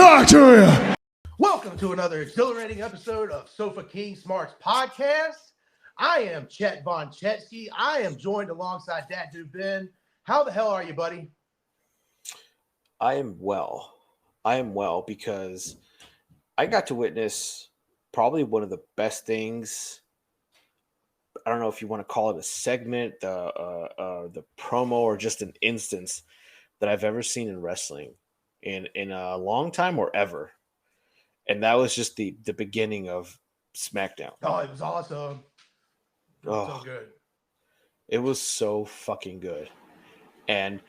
talk to you. Welcome to another exhilarating episode of Sofa King Smarks Podcast. I am Chet Von Chetsky. I am joined alongside that dude Ben. How the hell are you, buddy? I am well because I got to witness probably one of the best things. I don't know if you want to call it a segment, the promo, or just an instance that I've ever seen in wrestling in a long time or ever. And that was just the beginning of SmackDown. Oh, it was awesome. It was so good. It was so fucking good. And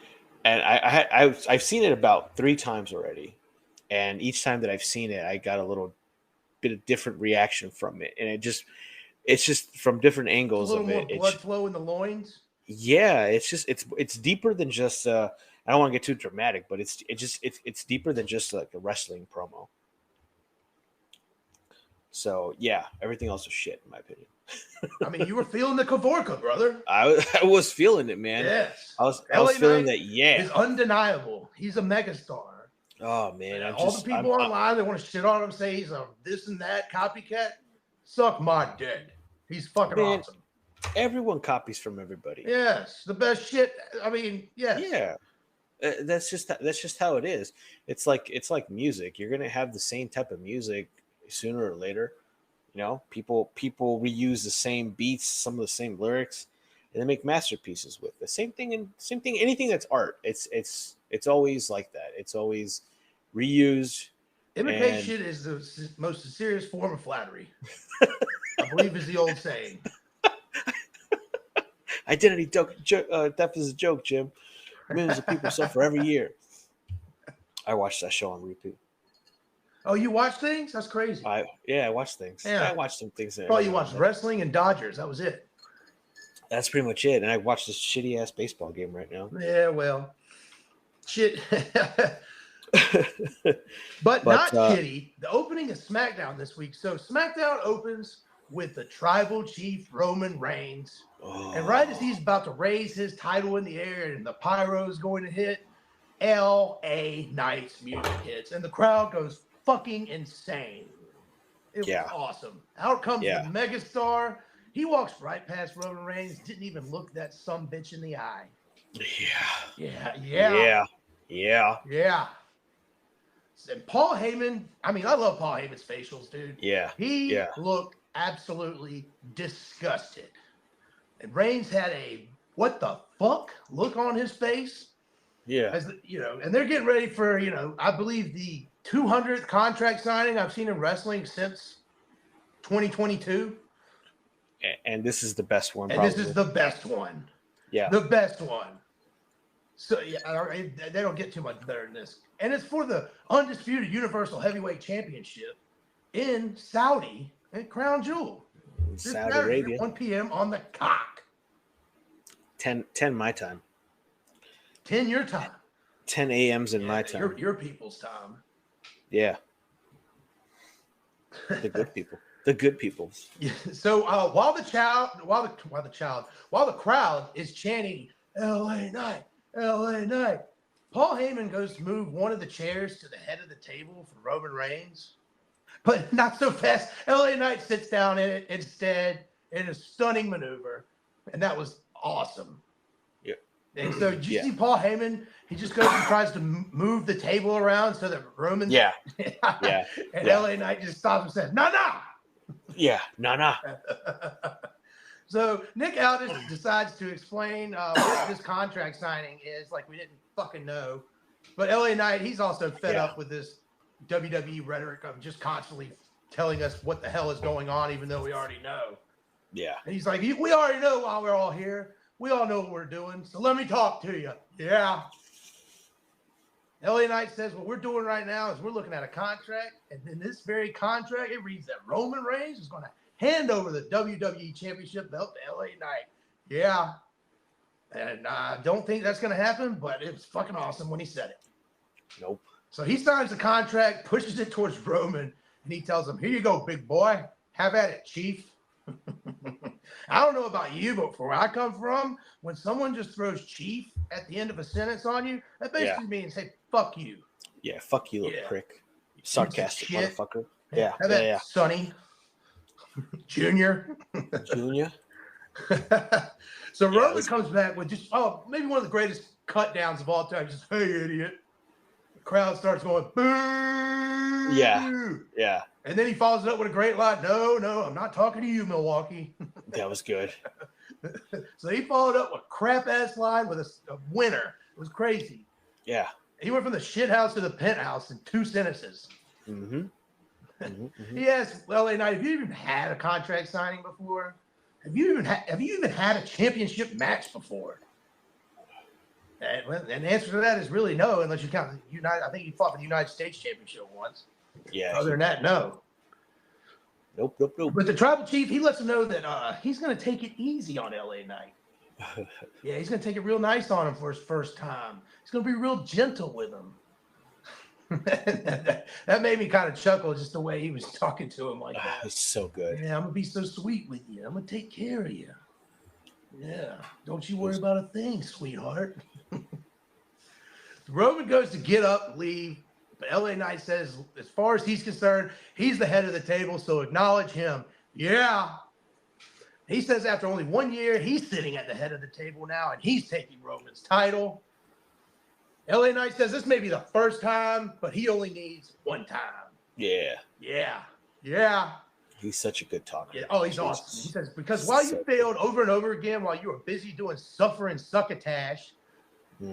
I've seen it about 3 times already. And each time that I've seen it, I got a little bit of different reaction from it. And it's just from different angles of it. A little more blood It's flow in the loins. Yeah, it's deeper than just I don't want to get too dramatic, but it's deeper than just like a wrestling promo. So yeah, everything else was shit in my opinion. I mean, you were feeling the Kavorka, brother. I was feeling it, man. Yes. I was feeling that. Yeah, it's undeniable. He's a megastar. Oh man, all the people online that want to shit on him, say he's a this and that copycat. Suck my dick. He's fucking awesome. Everyone copies from everybody. Yes, the best shit. I mean, yes. Yeah. That's just how it is. It's like music. You're gonna have the same type of music sooner or later. You know, people reuse the same beats, some of the same lyrics, and they make masterpieces with the same thing. Anything that's art, it's always like that. It's always reused. Imitation is the most serious form of flattery. I believe is the old saying. Identity theft is a joke, Jim. Millions of people suffer every year. I watched that show on repeat. Oh, you watch things? That's crazy. I watch things. Yeah. I watched some things. Oh, you watched wrestling and Dodgers. That was it. That's pretty much it. And I watched this shitty ass baseball game right now. Yeah, well, shit. but not shitty. The opening of SmackDown this week. So SmackDown opens with the Tribal Chief Roman Reigns. Oh. And right as he's about to raise his title in the air and the pyro is going to hit, LA Knight's music hits. And the crowd goes fucking insane. It was awesome. Out comes the Megastar. He walks right past Roman Reigns, didn't even look that sumbitch in the eye. Yeah. And Paul Heyman, I mean, I love Paul Heyman's facials, dude. Yeah. He looked absolutely disgusted. And Reigns had a what the fuck look on his face. Yeah. As and they're getting ready for, I believe the 200th contract signing I've seen in wrestling since 2022. And this is the best one. And this is the best one. Yeah. The best one. So they don't get too much better than this. And it's for the Undisputed Universal Heavyweight Championship in Saudi at Crown Jewel. Saudi Arabia. 1 p.m. on the cock. 10 my time. 10 your time. 10 a.m.'s in my time. Your people's time. Yeah. The good people. The good people. Yeah. So while the crowd is chanting LA Knight, LA Knight, Paul Heyman goes to move one of the chairs to the head of the table for Roman Reigns, but not so fast. LA Knight sits down in it instead in a stunning maneuver, and that was awesome. Yeah. And so did you see Paul Heyman? He just goes and tries to move the table around so that Roman. Yeah. And LA Knight just stops and says, "Nah." Yeah, nah. So Nick Aldis decides to explain what this contract signing is, like we didn't fucking know. But LA Knight, he's also fed up with this WWE rhetoric of just constantly telling us what the hell is going on, even though we already know. Yeah. And he's like, we already know why we're all here. We all know what we're doing. So let me talk to you. Yeah. LA Knight says what we're doing right now is we're looking at a contract, and in this very contract, it reads that Roman Reigns is going to hand over the WWE Championship belt to LA Knight. Yeah. And I don't think that's going to happen, but it was fucking awesome when he said it. Nope. So he signs the contract, pushes it towards Roman, and he tells him, "Here you go, big boy. Have at it, chief." I don't know about you, but where I come from, when someone just throws chief at the end of a sentence on you, that basically means, hey, fuck you. Yeah, fuck you, little prick. Sarcastic motherfucker. Yeah. How about Sonny Junior? Junior. So Roman comes back with just maybe one of the greatest cut downs of all time. Just, hey, idiot. The crowd starts going, boo. Yeah. And then he follows it up with a great line. No, I'm not talking to you, Milwaukee. That was good. So he followed up with a crap-ass line with a winner. It was crazy. Yeah. He went from the shit house to the penthouse in 2 sentences. He asked LA Knight, have you even had a contract signing before? Have you even had a championship match before? And the answer to that is really no, unless you count the United. I think he fought for the United States Championship once. Yeah. Other than that, no. Nope. But the tribal chief, he lets him know that he's going to take it easy on LA Knight. Yeah, he's going to take it real nice on him for his first time. He's going to be real gentle with him. That made me kind of chuckle, just the way he was talking to him like that. It's so good. Yeah, I'm going to be so sweet with you. I'm going to take care of you. Yeah, don't you worry about a thing, sweetheart. Roman goes to get up, leave, but LA Knight says, as far as he's concerned, he's the head of the table, so acknowledge him. Yeah. He says after only 1 year, he's sitting at the head of the table now, and he's taking Roman's title. LA Knight says this may be the first time, but he only needs one time. Yeah. He's such a good talker. Yeah. Oh, he's awesome. He says, because while you failed over and over again while you were busy doing suffering succotash,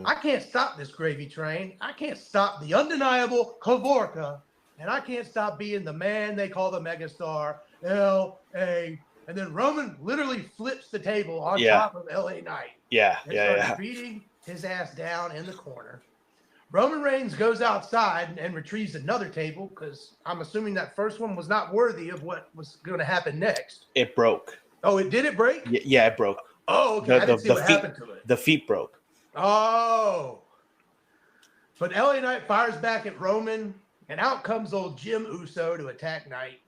I can't stop this gravy train. I can't stop the undeniable Kavorka, and I can't stop being the man they call the Megastar LA. And then Roman literally flips the table on top of LA Knight. Yeah. And starts beating his ass down in the corner. Roman Reigns goes outside and retrieves another table because I'm assuming that first one was not worthy of what was going to happen next. It broke. Oh, did it break? Yeah, it broke. Oh, okay. I didn't see what happened to it. The feet broke. Oh. But LA Knight fires back at Roman, and out comes old Jim Uso to attack Knight.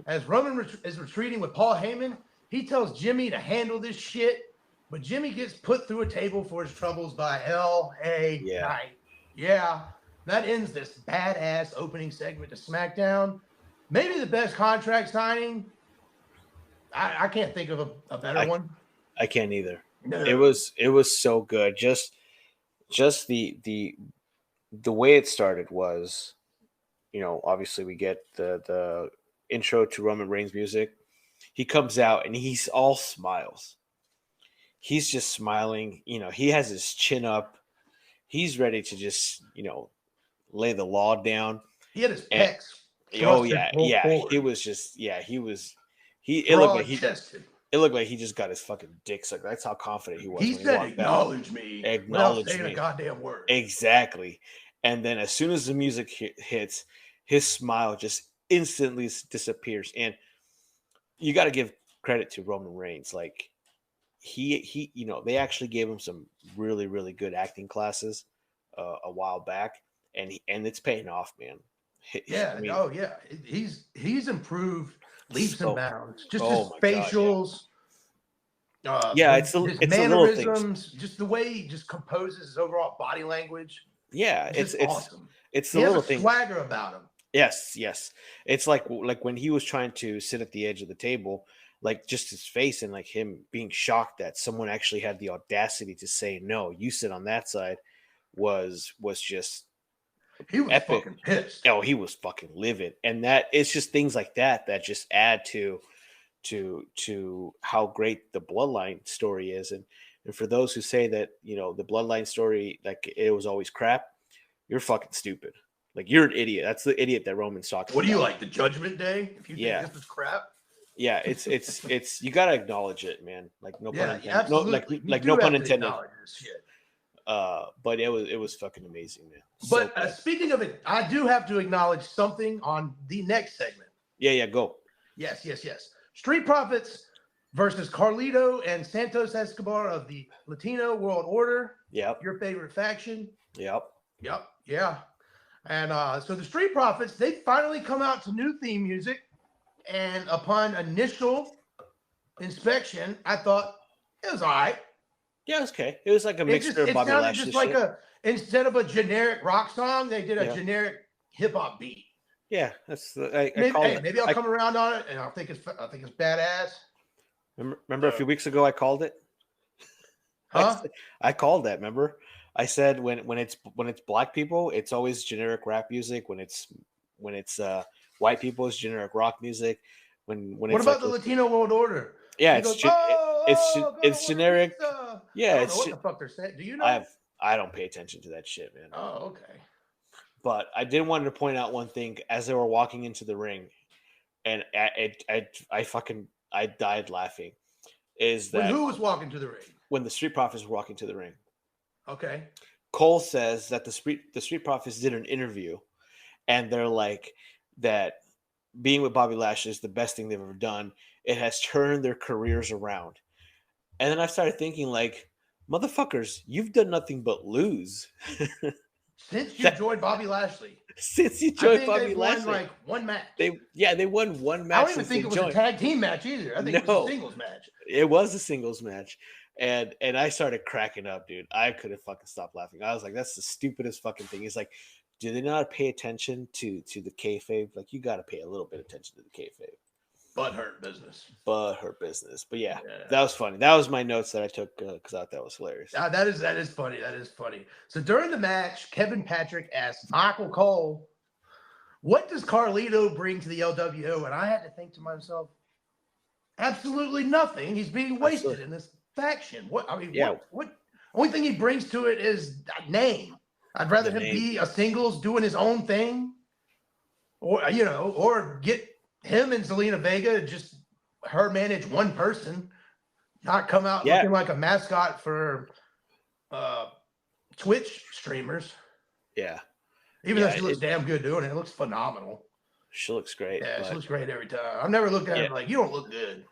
As Roman is retreating with Paul Heyman, he tells Jimmy to handle this shit, but Jimmy gets put through a table for his troubles by LA Knight. Yeah, that ends this badass opening segment to SmackDown. Maybe the best contract signing. I can't think of a better one. I can't either. No. It was so good. Just the way it started was, obviously we get the intro to Roman Reigns music. He comes out and he's all smiles. He's just smiling. He has his chin up. He's ready to just, lay the law down. He had his pecs. It was just, it looked like he just got his fucking dick sucked. That's how confident he was. He said, "Acknowledge me." Acknowledge without saying me. a goddamn word. Exactly. And then as soon as the music hits, his smile just instantly disappears. And you got to give credit to Roman Reigns. Like he, they actually gave him some really, really good acting classes a while back, and it's paying off, man. He's improved leaps and bounds. Just his facials. It's the mannerisms, just the way he just composes his overall body language. Yeah, it's awesome. It's the little thing. Swagger about him. Yes. It's like when he was trying to sit at the edge of the table, like just his face and like him being shocked that someone actually had the audacity to say, "No, you sit on that side," was just. He was epic. Fucking pissed. Oh, he was fucking livid, and that it's just things like that just add to how great the Bloodline story is, and for those who say that the Bloodline story like it was always crap, you're fucking stupid. Like you're an idiot. That's the idiot that Roman's talking. What do you like, the Judgment Day? If you think this was crap. Yeah, it's you gotta acknowledge it, man. Like no pun intended. Absolutely. No pun intended. Shit. But it was fucking amazing, man. But speaking of it, I do have to acknowledge something on the next segment. Yeah, go. Yes. Street Profits versus Carlito and Santos Escobar of the Latino World Order. Yep. Your favorite faction. Yep. Yeah. And so the Street Profits, they finally come out to new theme music. And upon initial inspection, I thought it was all right. Yeah, it was okay. It was like a mixture of Bobby Lashley. Just like instead of a generic rock song, they did a generic hip hop beat. Yeah, that's maybe I'll come around on it, and I think it's badass. Remember a few weeks ago I called it. Huh? I called that. Remember, I said when it's black people, it's always generic rap music. When it's white people, it's generic rock music. What about the Latino World Order? Yeah, it's generic. Yeah, I don't know what the fuck they're saying. Do you know? I don't pay attention to that shit, man. Oh, okay. But I did want to point out one thing as they were walking into the ring, and I died laughing. Is that who was walking to the ring? When the Street Profits were walking to the ring. Okay. Cole says that the Street Profits did an interview, and they're like that being with Bobby Lashley is the best thing they've ever done. It has turned their careers around. And then I started thinking, like, motherfuckers, you've done nothing but lose. Since you joined Bobby Lashley. Since you joined Bobby Lashley. Won like one match. They won one match. I don't even think it was a tag team match either. I think it was a singles match. It was a singles match. And I started cracking up, dude. I couldn't fucking stop laughing. I was like, that's the stupidest fucking thing. He's like, do they not pay attention to the kayfabe? Like, you got to pay a little bit of attention to the kayfabe. Butthurt business. But yeah, that was funny. That was my notes that I took because I thought that was hilarious. That is funny. That is funny. So during the match, Kevin Patrick asked Michael Cole, what does Carlito bring to the LWO? And I had to think to myself, absolutely nothing. He's being wasted in this faction. What only thing he brings to it is a name. I'd rather him be a singles doing his own thing, or get him and Zelina Vega, just her manage one person, not come out looking like a mascot for Twitch streamers. Yeah. Even though she looks damn good doing it. It looks phenomenal. She looks great. Yeah, she looks great every time. I've never looked at her like, you don't look good.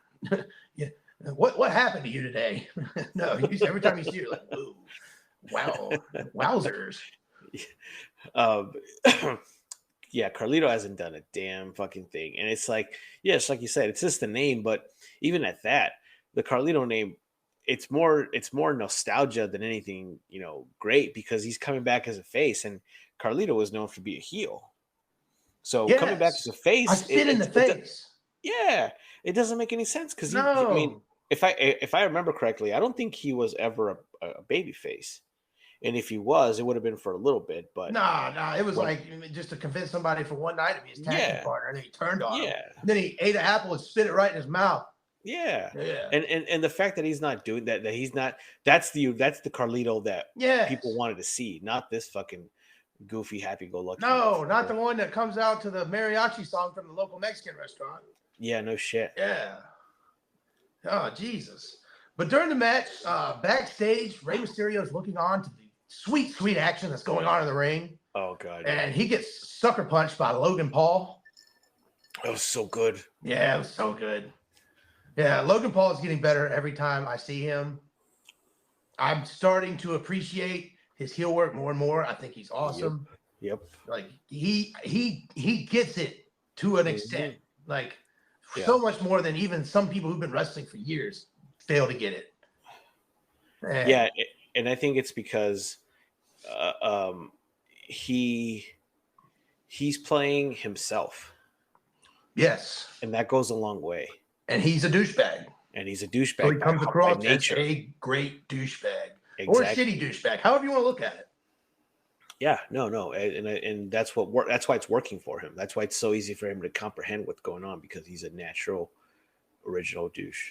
Yeah. What happened to you today? No, every time you see her, like, whoa, wow, wowzers. Yeah, Carlito hasn't done a damn fucking thing. And it's like, yes, like you said, it's just the name, but even at that, the Carlito name, it's more nostalgia than anything, great, because he's coming back as a face, and Carlito was known to be a heel. So coming back as a face, I spit in the face. It doesn't make any sense because I mean, if I remember correctly, I don't think he was ever a baby face. And if he was, it would have been for a little bit. But nah, it was like just to convince somebody for one night to be his tag team partner, and then he turned on him. And then he ate an apple and spit it right in his mouth. Yeah. And the fact that he's not doing that he's not, that's the Carlito that people wanted to see, not this fucking goofy happy-go-lucky. No, not the one that comes out to the mariachi song from the local Mexican restaurant. Yeah, no shit. Yeah. Oh, Jesus. But during the match, backstage, Rey Mysterio is looking on to the sweet, sweet action that's going on in the ring. Oh, God. And he gets sucker punched by Logan Paul. That was so good. Yeah, it was so good. Yeah, Logan Paul is getting better every time I see him. I'm starting to appreciate his heel work more and more. I think he's awesome. Yep. Like he gets it to an extent. Like so much more than even some people who've been wrestling for years fail to get it. And and I think it's because he's playing himself. Yes. And that goes a long way. And he's a douchebag. So he comes across as a great douchebag. Exactly. Or a shitty douchebag, however you want to look at it. Yeah, no, and that's why it's working for him. That's why it's so easy for him to comprehend what's going on, because he's a natural, original douche.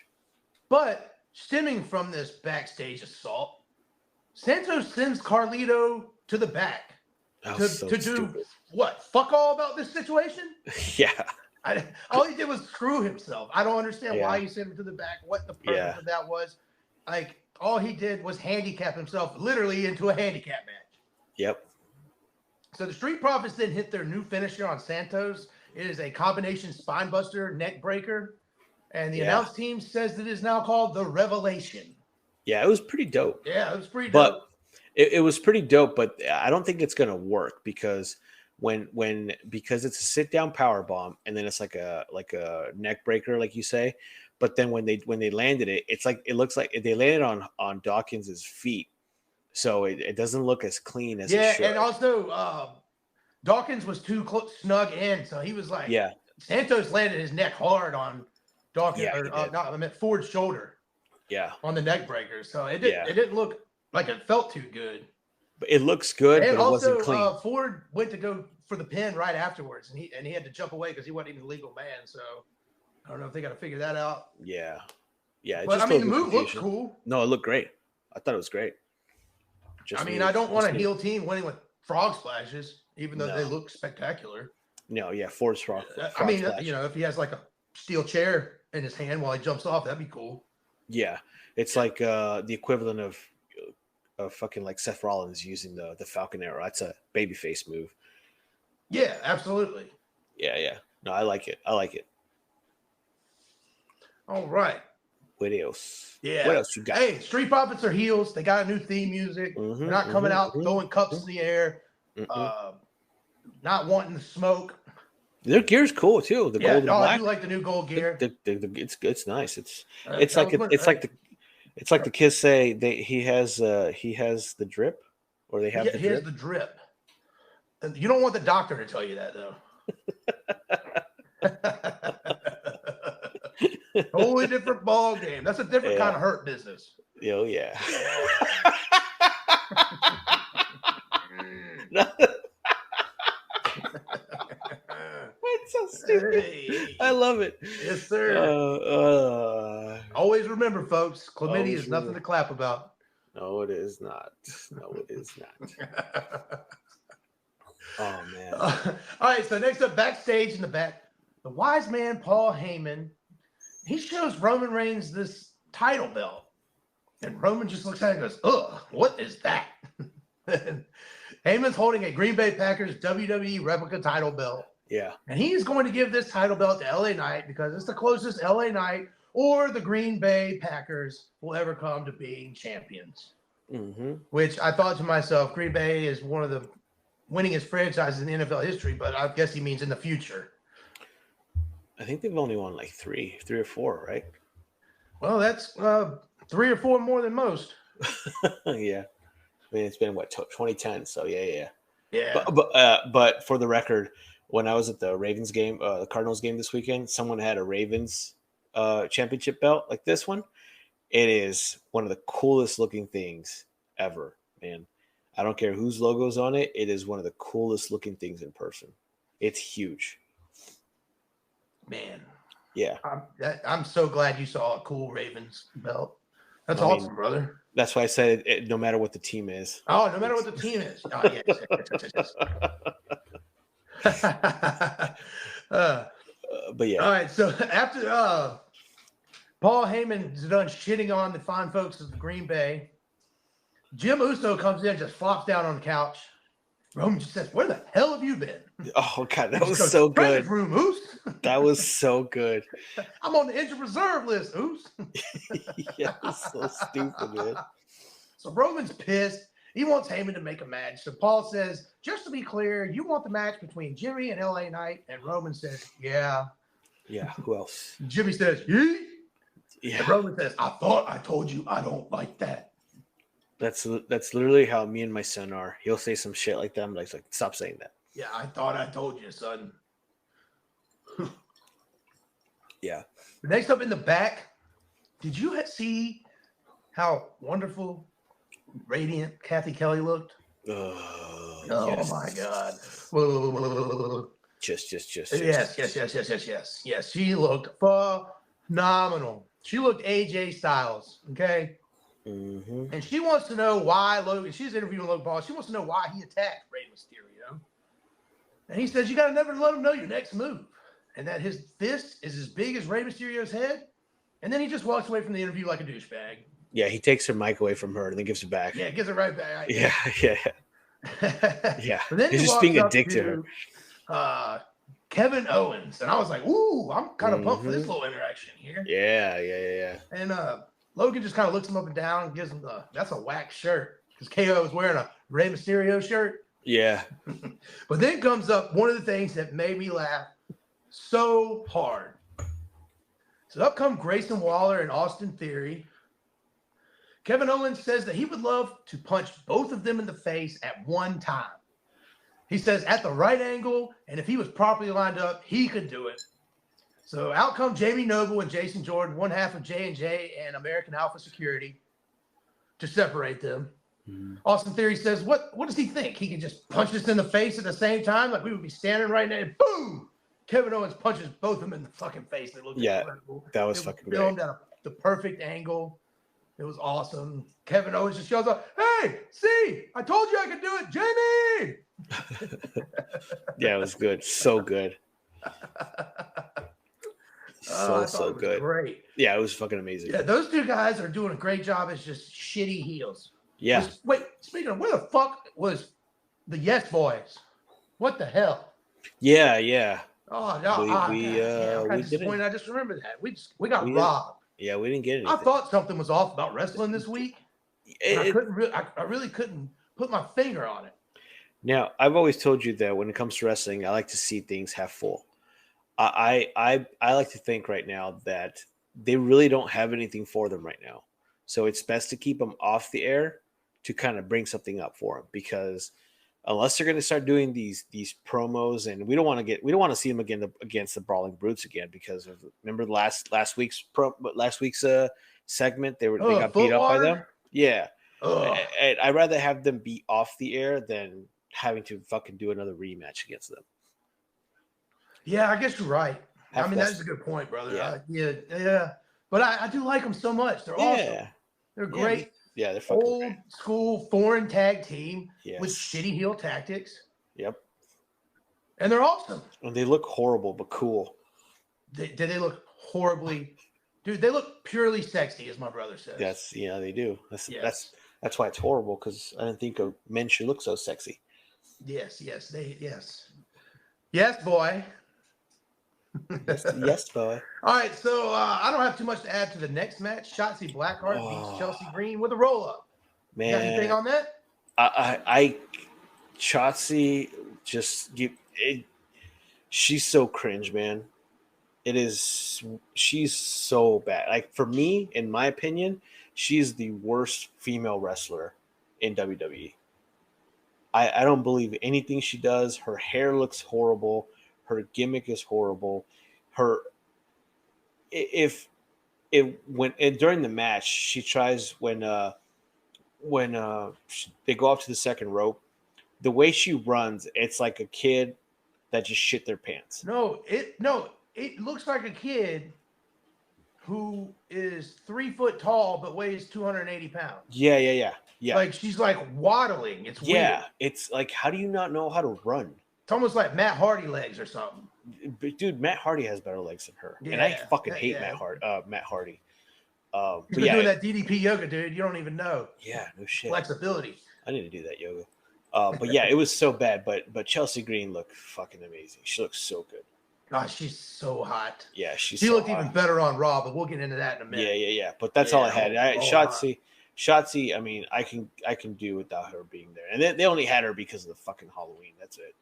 But stemming from this backstage assault, Santos sends Carlito to the back to do what? Fuck all about this situation? Yeah. All he did was screw himself. I don't understand why he sent him to the back, what the purpose of that was. Like, all he did was handicap himself literally into a handicap match. Yep. So the Street Profits then hit their new finisher on Santos. It is a combination spine buster, neck breaker. And the announce team says that it is now called the Revelation. Yeah, it was pretty dope. Yeah, it was pretty dope. But it was pretty dope, but I don't think it's going to work because because it's a sit down power bomb, and then it's like a neck breaker, like you say. But then when they landed it, it looks like they landed on Dawkins's feet, so it doesn't look as clean as it should. And also Dawkins was too snug in, so he was like, Santos landed his neck hard on Dawkins, I meant Ford's shoulder. Yeah, on the neck breaker. So it didn't look like it felt too good. But it looks good, and but also, it wasn't clean. Ford went to go for the pin right afterwards, and he had to jump away because he wasn't even a legal man. So I don't know if they got to figure that out. Yeah. But I mean, the move looked cool. No, it looked great. I thought it was great. I don't want a heel team winning with frog splashes, even though they look spectacular. No, Ford's frog. I mean, if he has like a steel chair in his hand while he jumps off, that'd be cool. Yeah, it's like the equivalent of fucking like Seth Rollins using the Falcon Arrow. That's a babyface move. Yeah, absolutely. Yeah. No, I like it. All right. What else? Yeah. What else you got? Hey, Street Profits are heels. They got a new theme music. They're not coming out throwing cups in the air. Not wanting to smoke. Their gear's cool too. The gold and black. I do like the new gold gear. It's nice. It's like the kids say he has the drip, or they have the drip. He has the drip. You don't want the doctor to tell you that though. Totally different ball game. That's a different kind of hurt business. Oh yeah. It's so stupid. Hey. I love it. Yes, sir. Always remember, folks, chlamydia is nothing to clap about. No, it is not. Oh man. All right. So next up, backstage in the back, the wise man Paul Heyman. He shows Roman Reigns this title belt, and Roman just looks at it and goes, "Ugh, what is that?" Heyman's holding a Green Bay Packers WWE replica title belt. Yeah. And he's going to give this title belt to LA Knight because it's the closest LA Knight or the Green Bay Packers will ever come to being champions. Mm-hmm. Which I thought to myself, Green Bay is one of the winningest franchises in NFL history, but I guess he means in the future. I think they've only won like three or four, right? Well, that's 3 or 4 more than most. Yeah. I mean, it's been 2010, so yeah. But for the record, when I was at the Ravens game, the Cardinals game this weekend, someone had a Ravens championship belt like this one. It is one of the coolest looking things ever, man. I don't care whose logo's on it. It is one of the coolest looking things in person. It's huge. Man. Yeah. I'm so glad you saw a cool Ravens belt. That's awesome, brother. That's why I said it, no matter what the team is. Oh, no matter what the team is. Oh, yes. But yeah. All right. So after Paul Heyman is done shitting on the fine folks of Green Bay, Jim Uso comes in, just flops down on the couch. Roman just says, "Where the hell have you been?" Oh God, that was so good. Room, Oos. That was so good. I'm on the injured reserve list, Oos. Yeah, it's so stupid, man. So Roman's pissed. He wants Heyman to make a match. So Paul says, "Just to be clear, you want the match between Jimmy and LA Knight?" And Roman says, "Yeah." Yeah. Who else? Jimmy says, "Yeah." Yeah. And Roman says, "I thought I told you I don't like that." That's literally how me and my son are. He'll say some shit like that. I'm like, stop saying that. Yeah, I thought I told you, son. Yeah. Next up in the back, did you see how wonderful, radiant Kathy Kelly looked? Oh yes. My God. Just. Yes. She looked phenomenal. She looked AJ Styles, okay? Mm-hmm. And she wants to know why Logan, she's interviewing Logan Paul. She wants to know why he attacked Rey Mysterio. And he says, "You got to never let him know your next move. And that his fist is as big as Rey Mysterio's head." And then he just walks away from the interview like a douchebag. Yeah, he takes her mic away from her and then gives it back. Yeah, gives it right back. Yeah. But then he's just being a dick to her. Kevin Owens. And I was like, ooh, I'm kind of pumped for this little interaction here. Yeah. And Logan just kind of looks him up and down and gives him that's a whack shirt. Because KO was wearing a Rey Mysterio shirt. Yeah. But then comes up one of the things that made me laugh so hard. So up come Grayson Waller and Austin Theory. Kevin Owens says that he would love to punch both of them in the face at one time. He says at the right angle, and if he was properly lined up, he could do it. So out come Jamie Noble and Jason Jordan, one half of J&J and American Alpha Security, to separate them. Austin Theory says, what does he think? He can just punch us in the face at the same time? Like we would be standing right now, and boom! Kevin Owens punches both of them in the fucking face. They looked incredible. That was fucking great. Filmed at the perfect angle. It was awesome. Kevin Owens just shows up. Hey, see, I told you I could do it, Jamie. Yeah, it was good. So good. So good. Great. Yeah, it was fucking amazing. Yeah, those two guys are doing a great job as just shitty heels. Yeah. Wait, speaking of, where the fuck was the Yes Boys? What the hell? Yeah. Oh no! I'm disappointed. I just remembered that we got robbed. Yeah, we didn't get anything. I thought something was off about wrestling this week. I really couldn't put my finger on it. Now, I've always told you that when it comes to wrestling, I like to see things half full. I like to think right now that they really don't have anything for them right now. So it's best to keep them off the air to kind of bring something up for them, because unless they're going to start doing these promos, and we don't want to see them again against the Brawling Brutes again, because of, remember last week's segment, they got beat up by them. Yeah. And I'd rather have them be off the air than having to fucking do another rematch against them. Yeah, I guess you're right. That's a good point, brother. Yeah. But I do like them so much. They're awesome. They're great. Yeah, they're fucking old great. School foreign tag team with shitty heel tactics. Yep. And they're awesome. And they look horrible, but cool. They look horribly, dude. They look purely sexy, as my brother says. They do. That's why it's horrible, because I didn't think men should look so sexy. Yes, boy. yes, boy. All right, so I don't have too much to add to the next match. Shotzi Blackheart beats Chelsea Green with a roll-up. Man, you got anything on that? Shotzi she's so cringe, man. She's so bad. Like, for me, in my opinion, she's the worst female wrestler in WWE. I don't believe anything she does. Her hair looks horrible. Her gimmick is horrible. During the match, she tries when they go up to the second rope, the way she runs, it's like a kid that just shit their pants. It looks like a kid who is 3 foot tall but weighs 280 pounds. Yeah. Like she's like waddling. It's weird. Yeah, it's like, how do you not know how to run? It's almost like Matt Hardy legs or something. Dude, Matt Hardy has better legs than her, and I fucking hate Matt Hardy. You've been doing that DDP yoga, dude. You don't even know. Yeah, no shit. Flexibility. I need to do that yoga. But yeah, it was so bad. But Chelsea Green looked fucking amazing. She looks so good. God, she's so hot. Yeah, she looked even better on Raw, but we'll get into that in a minute. Yeah. But that's all I had. Shotzi. I mean, I can do without her being there, and they only had her because of the fucking Halloween. That's it.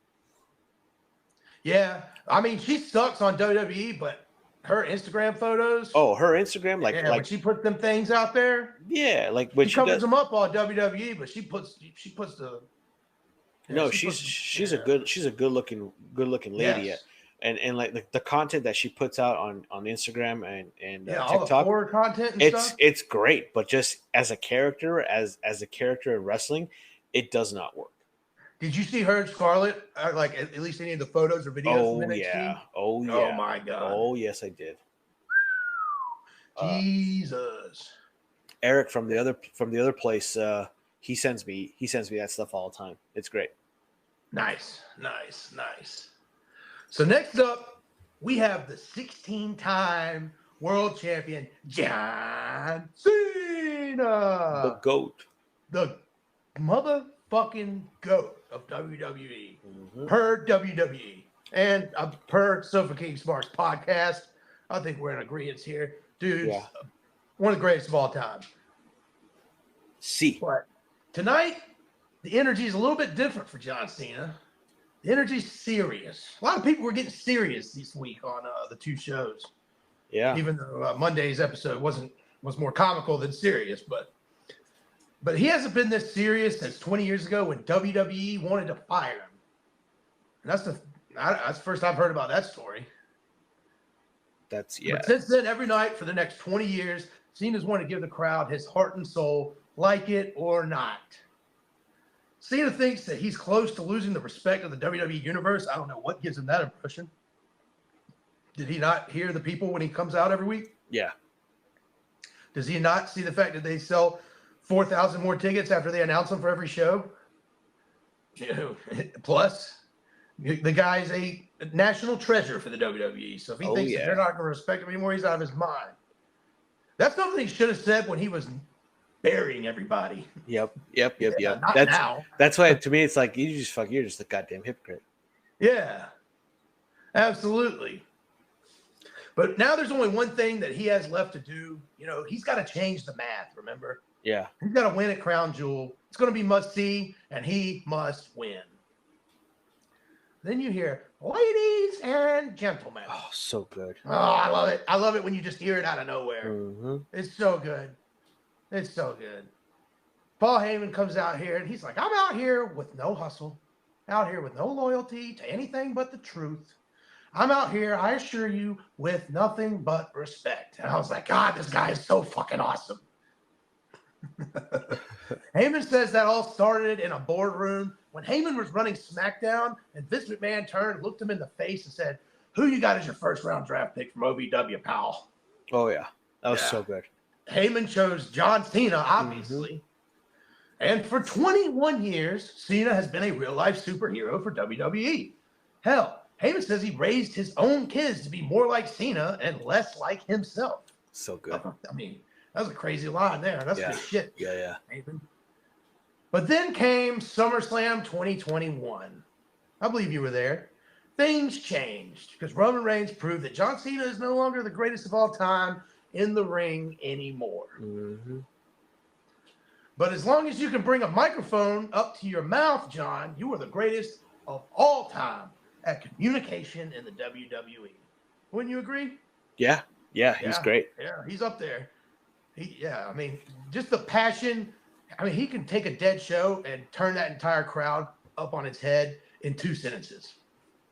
Yeah, I mean, she sucks on WWE, but her Instagram photos. Oh, her Instagram, like when she puts them things out there. Yeah, like when she covers them up on WWE, but she puts the. No, she's a good looking lady. Yes. And like the content that she puts out on Instagram and TikTok, all the horror content and stuff. It's great, but just as a character, as a character in wrestling, it does not work. Did you see her and Scarlett? Like at least any of the photos or videos from NXT? Yeah. Oh yeah. Oh my god. Oh yes, I did. Jesus. Eric from the other place, he sends me that stuff all the time. It's great. Nice. So next up, we have the 16-time world champion, John Cena. The GOAT. The motherfucking GOAT of WWE. Per WWE. And per Sofa King Smarks Podcast. I think we're in agreement here. Dude, one of the greatest of all time. But tonight, the energy is a little bit different for John Cena. The energy's serious. A lot of people were getting serious this week on the two shows. Yeah. Even though Monday's episode was more comical than serious, but he hasn't been this serious since 20 years ago when WWE wanted to fire him. That's the first I've heard about that story. But since then, every night for the next 20 years, Cena's wanted to give the crowd his heart and soul, like it or not. Cena thinks that he's close to losing the respect of the WWE Universe. I don't know what gives him that impression. Did he not hear the people when he comes out every week? Yeah. Does he not see the fact that they sell 4,000 more tickets after they announce them for every show? Plus, the guy's a national treasure for the WWE. So if he thinks that they're not going to respect him anymore, he's out of his mind. That's something he should have said when he was burying everybody. Yep. Not now. That's why, to me, it's like, you're just a goddamn hypocrite. Yeah, absolutely. But now there's only one thing that he has left to do. He's got to change the math, remember? Yeah. He's got to win at Crown Jewel. It's going to be must-see, and he must win. Then you hear, ladies and gentlemen. Oh, so good. Oh, I love it. I love it when you just hear it out of nowhere. Mm-hmm. It's so good. It's so good. Paul Heyman comes out here, and he's like, I'm out here with no hustle, out here with no loyalty to anything but the truth. I'm out here, I assure you, with nothing but respect. And I was like, God, this guy is so fucking awesome. Heyman says that all started in a boardroom when Heyman was running SmackDown, and Vince McMahon turned, looked him in the face, and said, who you got as your first-round draft pick from OVW, pal? Oh, yeah. That was so good. Heyman chose John Cena, obviously. Mm-hmm. And for 21 years, Cena has been a real-life superhero for WWE. Hell, Heyman says he raised his own kids to be more like Cena and less like himself. So good. I mean, that was a crazy line there. That's good shit. Yeah. Heyman. But then came SummerSlam 2021. I believe you were there. Things changed because Roman Reigns proved that John Cena is no longer the greatest of all time in the ring anymore. Mm-hmm. But as long as you can bring a microphone up to your mouth, John, you are the greatest of all time at communication in the WWE. Wouldn't you agree? Yeah, he's great. Yeah, he's up there. I mean, just the passion. I mean, he can take a dead show and turn that entire crowd up on its head in 2 sentences.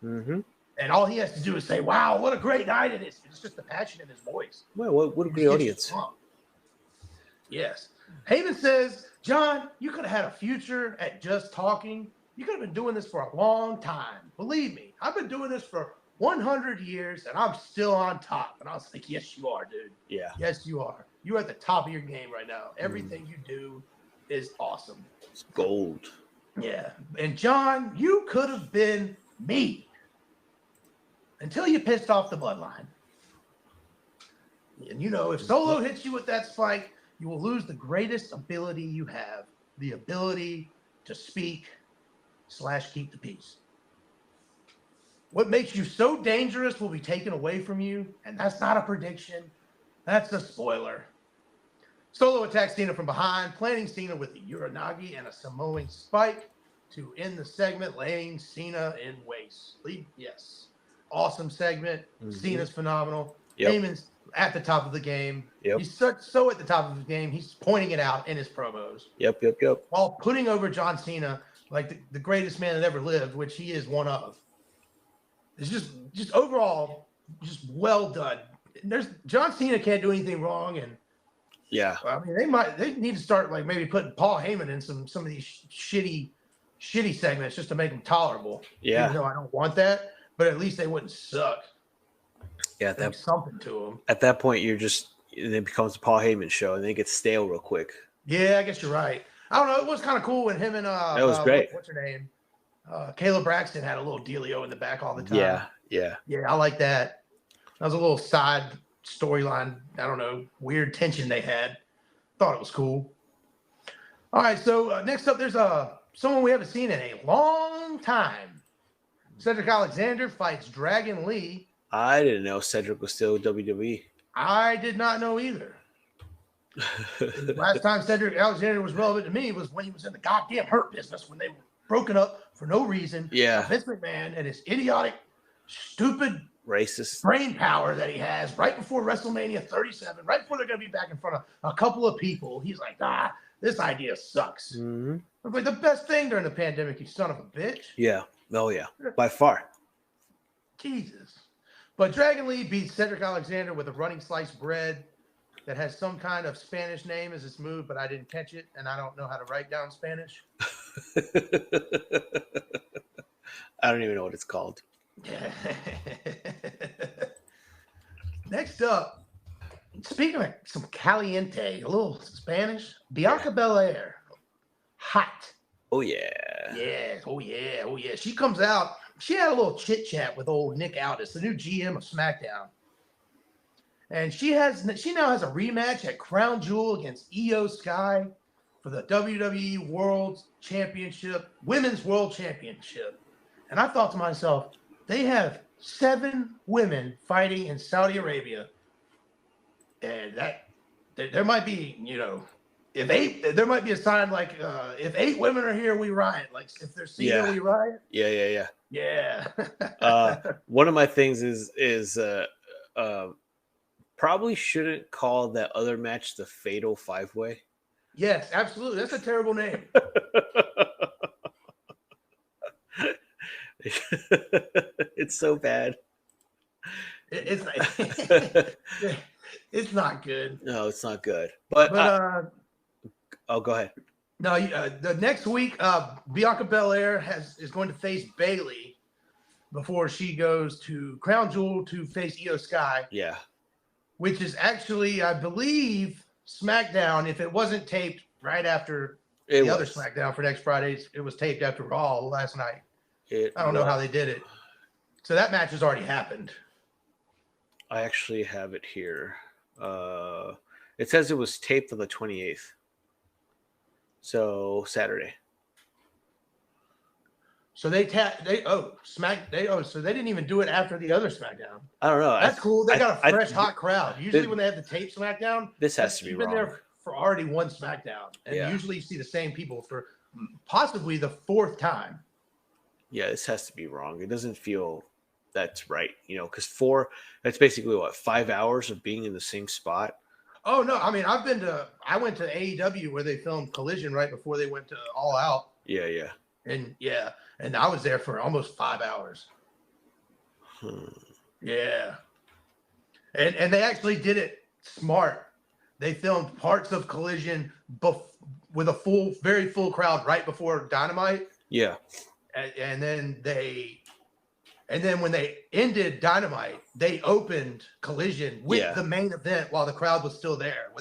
Mm-hmm. And all he has to do is say, wow, what a great night it is. It's just the passion in his voice. Well, what a great audience. Yes. Heyman says, John, you could have had a future at just talking. You could have been doing this for a long time. Believe me, I've been doing this for 100 years, and I'm still on top. And I was like, yes, you are, dude. Yeah. Yes, you are. You're at the top of your game right now. Everything you do is awesome. It's gold. Yeah. And John, you could have been me until you pissed off the bloodline. And if Solo hits you with that spike, you will lose the greatest ability you have, the ability to speak / keep the peace. What makes you so dangerous will be taken away from you, and that's not a prediction. That's a spoiler. Solo attacks Cena from behind, planting Cena with a Uranagi and a Samoan spike to end the segment, laying Cena in waste. Yes. Awesome segment. Mm-hmm. Cena's phenomenal. Yep. Heyman's at the top of the game. Yep. He's so at the top of the game, he's pointing it out in his promos. Yep. While putting over John Cena like the greatest man that ever lived, which he is one of. It's just overall, just well done. John Cena can't do anything wrong, and I mean they need to start like maybe putting Paul Heyman in some of these shitty segments just to make them tolerable. Yeah. Even though I don't want that, but at least they wouldn't suck. Yeah, that's something to them. At that point, it becomes a Paul Heyman show, and then it gets stale real quick. Yeah, I guess you're right. I don't know. It was kind of cool when him and that was great. What's her name? Kayla Braxton had a little dealio in the back all the time. Yeah. I like that. That was a little side storyline. I don't know, weird tension they had. Thought it was cool. All right, so next up, there's someone we haven't seen in a long time. Cedric Alexander fights Dragon Lee. I didn't know Cedric was still WWE. I did not know either. The last time Cedric Alexander was relevant to me was when he was in the goddamn Hurt Business, when they were broken up for no reason. Yeah. Vince McMahon and his idiotic, stupid, racist brain power that he has right before WrestleMania 37, right before they're going to be back in front of a couple of people. He's like, this idea sucks. Mm-hmm. I was like, the best thing during the pandemic, you son of a bitch. Yeah. Oh yeah, by far. Jesus. But Dragon Lee beats Cedric Alexander with a running sliced bread that has some kind of Spanish name as its move, but I didn't catch it, and I don't know how to write down Spanish. I don't even know what it's called. Next up, speaking of some caliente, a little Spanish, Bianca Belair. Hot. Oh, yeah. Yeah. Oh, yeah. Oh, yeah. She comes out. She had a little chit chat with old Nick Aldis, the new GM of SmackDown. And she now has a rematch at Crown Jewel against Io Sky for the WWE World Championship, Women's World Championship. And I thought to myself, they have 7 women fighting in Saudi Arabia. And that there might be, there might be a sign like, if 8 women are here, we riot. Like if they're here, we riot. Yeah. One of my things is probably shouldn't call that other match the Fatal 5-Way. Yes, absolutely. That's a terrible name. It's so bad. It's not good. No, it's not good. But go ahead. No, the next week, Bianca Belair is going to face Bayley before she goes to Crown Jewel to face Io Sky. Yeah. Which is actually, I believe, SmackDown. If it wasn't taped right after the other SmackDown for next Fridays, it was taped after Raw last night. I don't know how they did it. So that match has already happened. I actually have it here. It says it was taped on the 28th. So Saturday. So so they didn't even do it after the other SmackDown. I don't know. That's cool. They got a fresh, hot crowd. Usually when they have the tape SmackDown, this has to be wrong. Been there for already one SmackDown, and usually you see the same people for possibly the 4th time. Yeah, this has to be wrong. It doesn't feel that's right, because that's basically 5 hours of being in the same spot. Oh no, I mean I went to AEW where they filmed Collision right before they went to All Out. Yeah. And I was there for almost 5 hours. Yeah. And they actually did it smart. They filmed parts of Collision with a very full crowd right before Dynamite. Yeah. And then when they ended Dynamite, they opened Collision with the main event while the crowd was still there. It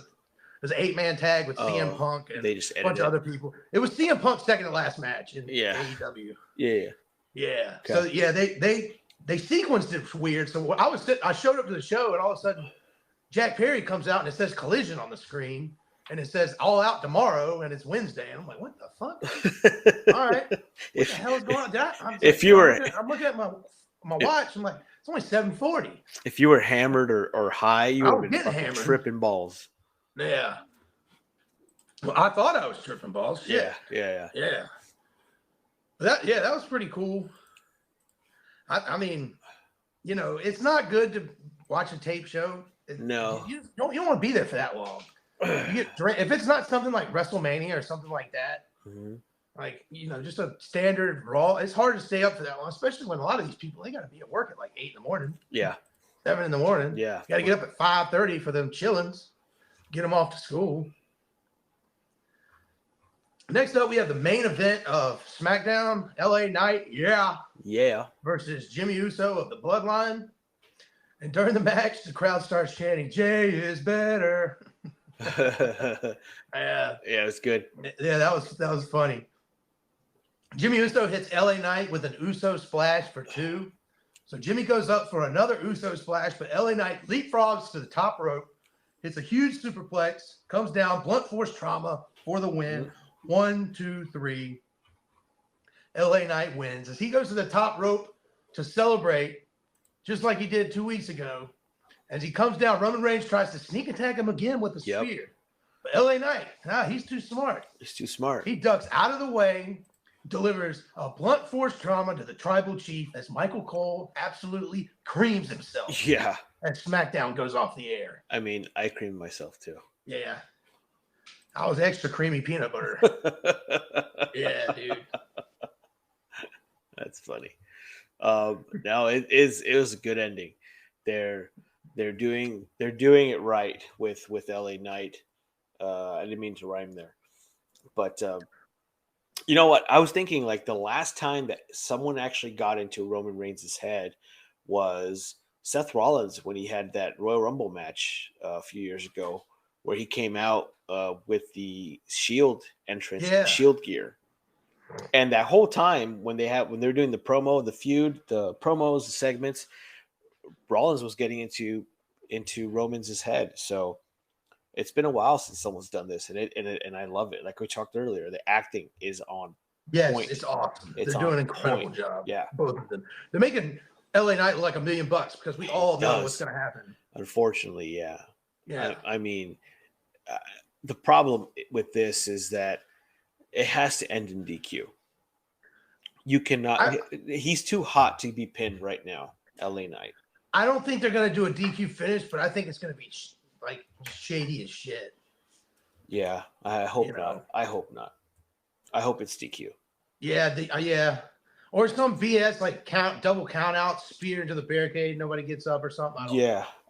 was an 8-man tag with CM Punk and a bunch of other people. It was CM Punk's second to last match in AEW. Yeah. Okay. So they sequenced it weird. So I showed up to the show and all of a sudden Jack Perry comes out and it says Collision on the screen. And it says All Out tomorrow, and it's Wednesday. And I'm like, what the fuck? All right. What the hell is going on? I'm looking at my watch. I'm like, it's only 7:40. If you were hammered or high, you would have been tripping balls. Yeah. Well, I thought I was tripping balls. Shit. Yeah. That was pretty cool. I mean, it's not good to watch a tape show. No. You don't want to be there for that long. If it's not something like WrestleMania or something like that, like just a standard Raw, it's hard to stay up for that long, especially when a lot of these people they got to be at work at like 8 in the morning. Yeah, 7 in the morning. Yeah, got to get up at 5:30 for them chillins, get them off to school. Next up, we have the main event of SmackDown: LA Knight, versus Jimmy Uso of the Bloodline. And during the match, the crowd starts chanting, "Jay is better." Yeah, it was good. Yeah, that was funny. Jimmy Uso hits LA Knight with an Uso splash for 2. So Jimmy goes up for another Uso splash, but LA Knight leapfrogs to the top rope, hits a huge superplex, comes down, blunt force trauma for the win. 1, 2, 3. LA Knight wins. As he goes to the top rope to celebrate, just like he did 2 weeks ago, as he comes down, Roman Reigns tries to sneak attack him again with a spear. But LA Knight, he's too smart. He ducks out of the way, delivers a blunt force trauma to the tribal chief as Michael Cole absolutely creams himself. Yeah. And SmackDown goes off the air. I mean, I creamed myself too. Yeah. I was extra creamy peanut butter. Yeah, dude. That's funny. No, it was a good ending. They're doing it right with LA Knight. I didn't mean to rhyme there, but you know what? I was thinking like the last time that someone actually got into Roman Reigns' head was Seth Rollins when he had that Royal Rumble match a few years ago, where he came out with the Shield entrance, Shield gear. And that whole time when they're doing the promo, the feud, the promos, the segments, Rollins was getting into Roman's head. So it's been a while since someone's done this, and I love it. Like we talked earlier, the acting is on point. It's awesome. They're doing an incredible job. Yeah, both of them. They're making LA Knight look like $1 million because we all know what's going to happen. Unfortunately, yeah. Yeah. I mean, the problem with this is that it has to end in DQ. You cannot. He's too hot to be pinned right now, LA Knight. I don't think they're going to do a DQ finish, but I think it's going to be like shady as shit. Yeah, I hope not. I hope not. I hope it's DQ. Yeah, yeah. Or some BS like double count out, spear into the barricade, nobody gets up or something.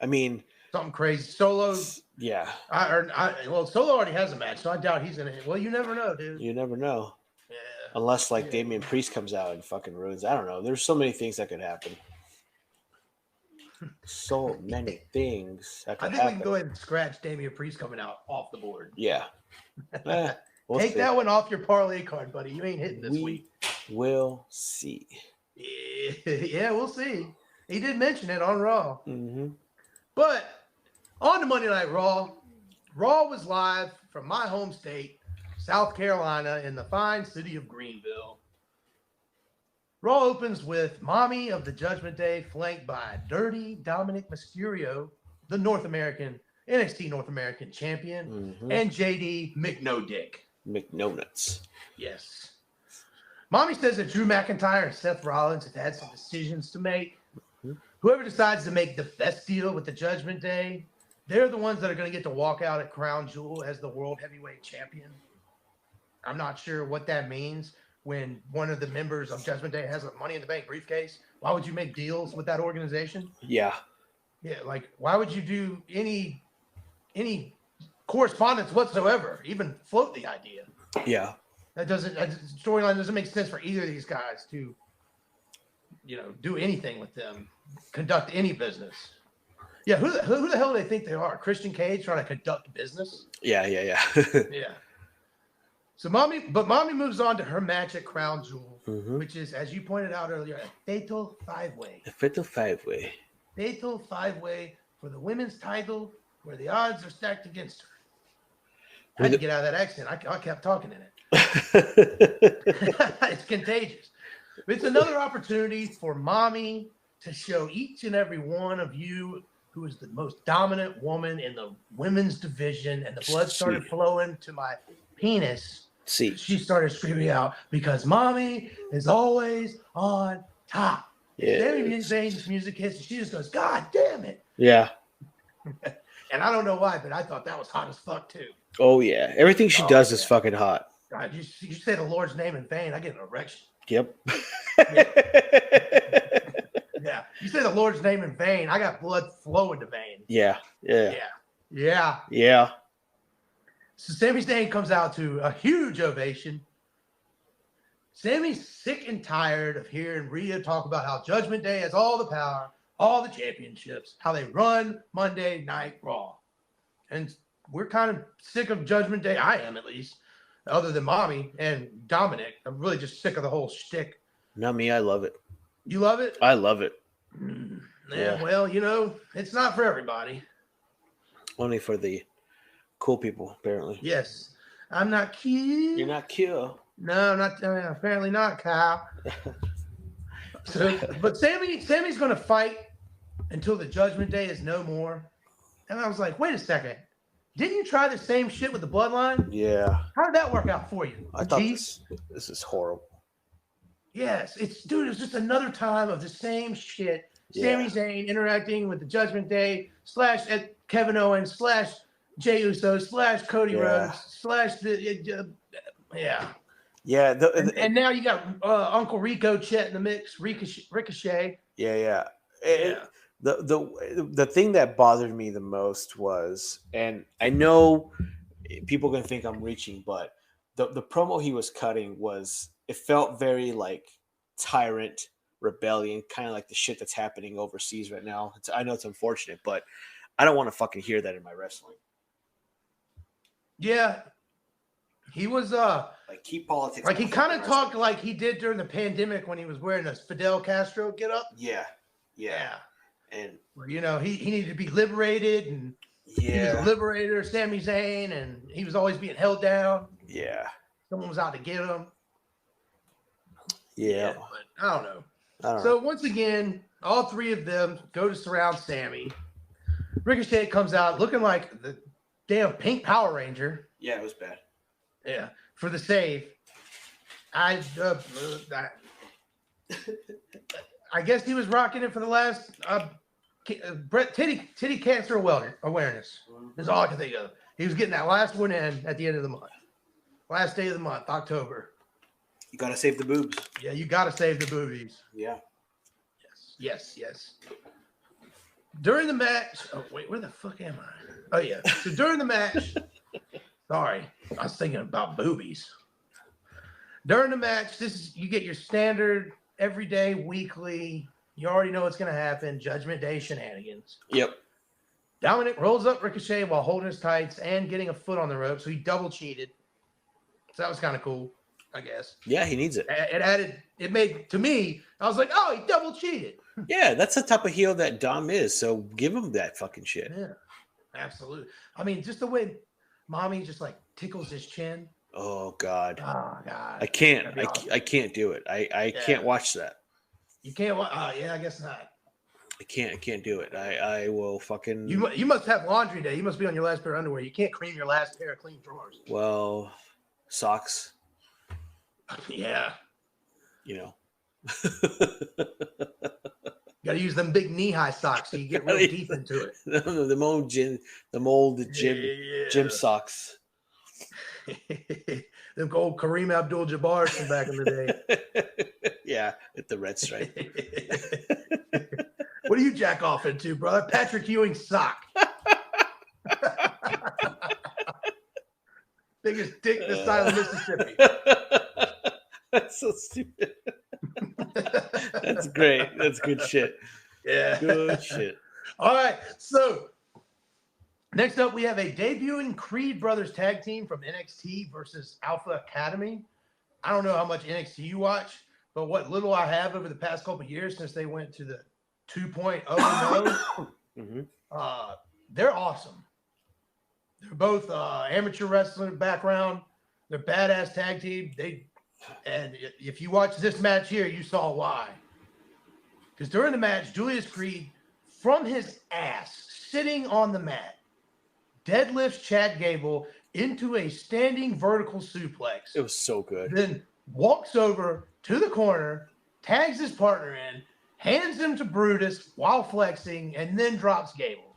I mean something crazy. Solo. Yeah. Well, Solo already has a match, so I doubt he's gonna. Well, you never know, dude. You never know. Yeah. Unless like Damian Priest comes out and fucking ruins. I don't know. There's so many things that could happen. So many things that could happen. We can go ahead and scratch Damian Priest coming out off the board. Yeah. We'll take that one off your parlay card, buddy. You ain't hitting this week. We'll see. Yeah, we'll see. He did mention it on Raw. Mm-hmm. But on to Monday Night Raw. Raw was live from my home state, South Carolina, in the fine city of Greenville. Raw opens with Mommy of the Judgment Day, flanked by Dirty Dominic Mysterio, the NXT North American champion, and JD McNodick. McNonuts. Yes. Mommy says that Drew McIntyre and Seth Rollins have had some decisions to make. Whoever decides to make the best deal with the Judgment Day, they're the ones that are going to get to walk out at Crown Jewel as the World Heavyweight Champion. I'm not sure what that means when one of the members of Judgment Day has a Money in the Bank briefcase. Why would you make deals with that organization? Yeah. Yeah, like why would you do any correspondence whatsoever, even float the idea? Yeah. That storyline doesn't make sense for either of these guys to, do anything with them, conduct any business. Yeah, who the hell do they think they are? Christian Cage trying to conduct business? Yeah. Yeah. So Mommy moves on to her match at Crown Jewel, which is, as you pointed out earlier, a fatal five-way. A fatal five-way. Fatal five-way for the women's title, where the odds are stacked against her. I had to get out of that accent. I kept talking in it. It's contagious. It's another opportunity for Mommy to show each and every one of you who is the most dominant woman in the women's division, and the blood started flowing to my penis. She started screaming out, because Mommy is always on top. Yeah. Sami Zayn's music hits, and she just goes, God damn it. Yeah. And I don't know why, but I thought that was hot as fuck too. Oh yeah. Everything she does is fucking hot. God, you say the Lord's name in vain, I get an erection. Yep. Yeah. You say the Lord's name in vain, I got blood flowing to vein. Yeah. So Sami Zayn comes out to a huge ovation. Sami's sick and tired of hearing Rhea talk about how Judgment Day has all the power, all the championships, how they run Monday Night Raw. And we're kind of sick of Judgment Day. I am, at least, other than Mommy and Dominic. I'm really just sick of the whole shtick. Not me. I love it. You love it? I love it. Yeah, well, it's not for everybody. Only for the cool people, apparently. Yes. I'm not cute. You're not cute. No, not apparently not, Kyle. But Sami's going to fight until the Judgment Day is no more. And I was like, wait a second. Didn't you try the same shit with the Bloodline? Yeah. How did that work out for you? I thought this is horrible. Yes, it's just another time of the same shit. Yeah. Sami Zayn interacting with the Judgment Day / Kevin Owens / Jey Uso / Cody Rhodes / Yeah, and now you got Uncle Rico Chet in the mix. Ricochet. Yeah. Yeah. The thing that bothered me the most was, and I know people are gonna think I'm reaching, but the promo he was cutting it felt very like tyrant rebellion, kind of like the shit that's happening overseas right now. I know it's unfortunate, but I don't want to fucking hear that in my wrestling. Yeah. He was like keep politics. Like he kind of talked like he did during the pandemic when he was wearing a Fidel Castro get up. Yeah. And he needed to be liberated, and he was a liberator, Sami Zayn, and he was always being held down. Yeah. Someone was out to get him. Yeah. But I don't know. So once again, all three of them go to surround Sami. Ricochet comes out looking like the damn Pink Power Ranger. Yeah, it was bad. Yeah, for the save. I guess he was rocking it for the last titty cancer awareness. Is all I can think of. He was getting that last one in at the end of the month. Last day of the month, October. You gotta save the boobs. Yeah, you gotta save the boobies. Yeah. Yes. During the match, oh wait, where the fuck am I? Oh yeah. So during the match, sorry, I was thinking about boobies. During the match, you get your standard everyday, weekly. You already know what's gonna happen. Judgment Day shenanigans. Yep. Dominic rolls up Ricochet while holding his tights and getting a foot on the rope, so he double cheated. So that was kind of cool, I guess. Yeah, he needs it. It made, to me, I was like, oh, he double cheated. Yeah, that's the type of heel that Dom is. So give him that fucking shit. Yeah, absolutely. I mean, just the way Mommy just like tickles his chin. Oh God. Oh God. I can't. I can't do it. I can't watch that. You can't watch. Yeah, I guess not. I can't do it. I will fucking. You must have laundry day. You must be on your last pair of underwear. You can't cream your last pair of clean drawers. Well, socks. Yeah. You know. You got to use them big knee-high socks so you get real deep into it. The mold gym socks. Them old Kareem Abdul-Jabbar from back in the day. Yeah, with the red stripe. What do you jack off into, brother? Patrick Ewing sock. Biggest dick this side of Mississippi. That's so stupid. That's great. That's good shit. Yeah. Good shit. All right. So next up, we have a debuting Creed Brothers tag team from NXT versus Alpha Academy. I don't know how much NXT you watch, but what little I have over the past couple of years since they went to the 2.0 mode, they're awesome. They're both amateur wrestling background. They're badass tag team. And if you watch this match here, you saw why. Because during the match, Julius Creed, from his ass, sitting on the mat, deadlifts Chad Gable into a standing vertical suplex. It was so good. Then walks over to the corner, tags his partner in, hands him to Brutus while flexing, and then drops Gable.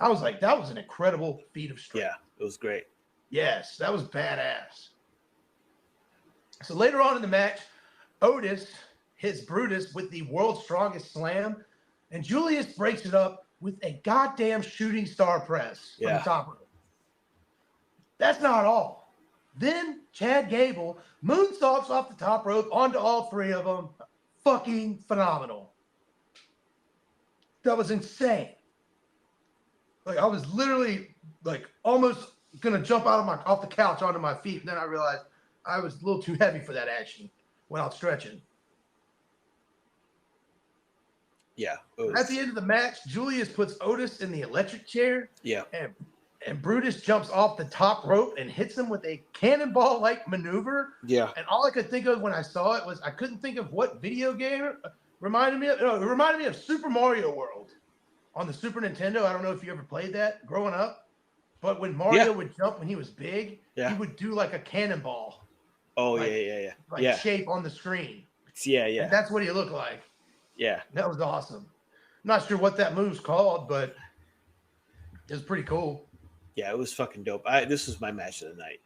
I was like, that was an incredible feat of strength. Yeah, it was great. Yes, that was badass. So later on in the match, Otis hits Brutus with the world's strongest slam, and Julius breaks it up with a goddamn shooting star press from the top rope. That's not all. Then Chad Gable moonsaults off the top rope onto all three of them. Fucking phenomenal. That was insane. Like I was literally like almost gonna jump off the couch onto my feet, and then I realized I was a little too heavy for that action when I was stretching. Yeah. At the end of the match, Julius puts Otis in the electric chair. Yeah. And Brutus jumps off the top rope and hits him with a cannonball-like maneuver. Yeah. And all I could think of when I saw it was I couldn't think of what video game it reminded me of. No, it reminded me of Super Mario World on the Super Nintendo. I don't know if you ever played that growing up, but when Mario would jump when he was big, he would do like a cannonball. Oh, like, yeah. Shape on the screen. Yeah. And that's what he looked like. Yeah. That was awesome. I'm not sure what that move's called, but it was pretty cool. Yeah, it was fucking dope. This was my match of the night.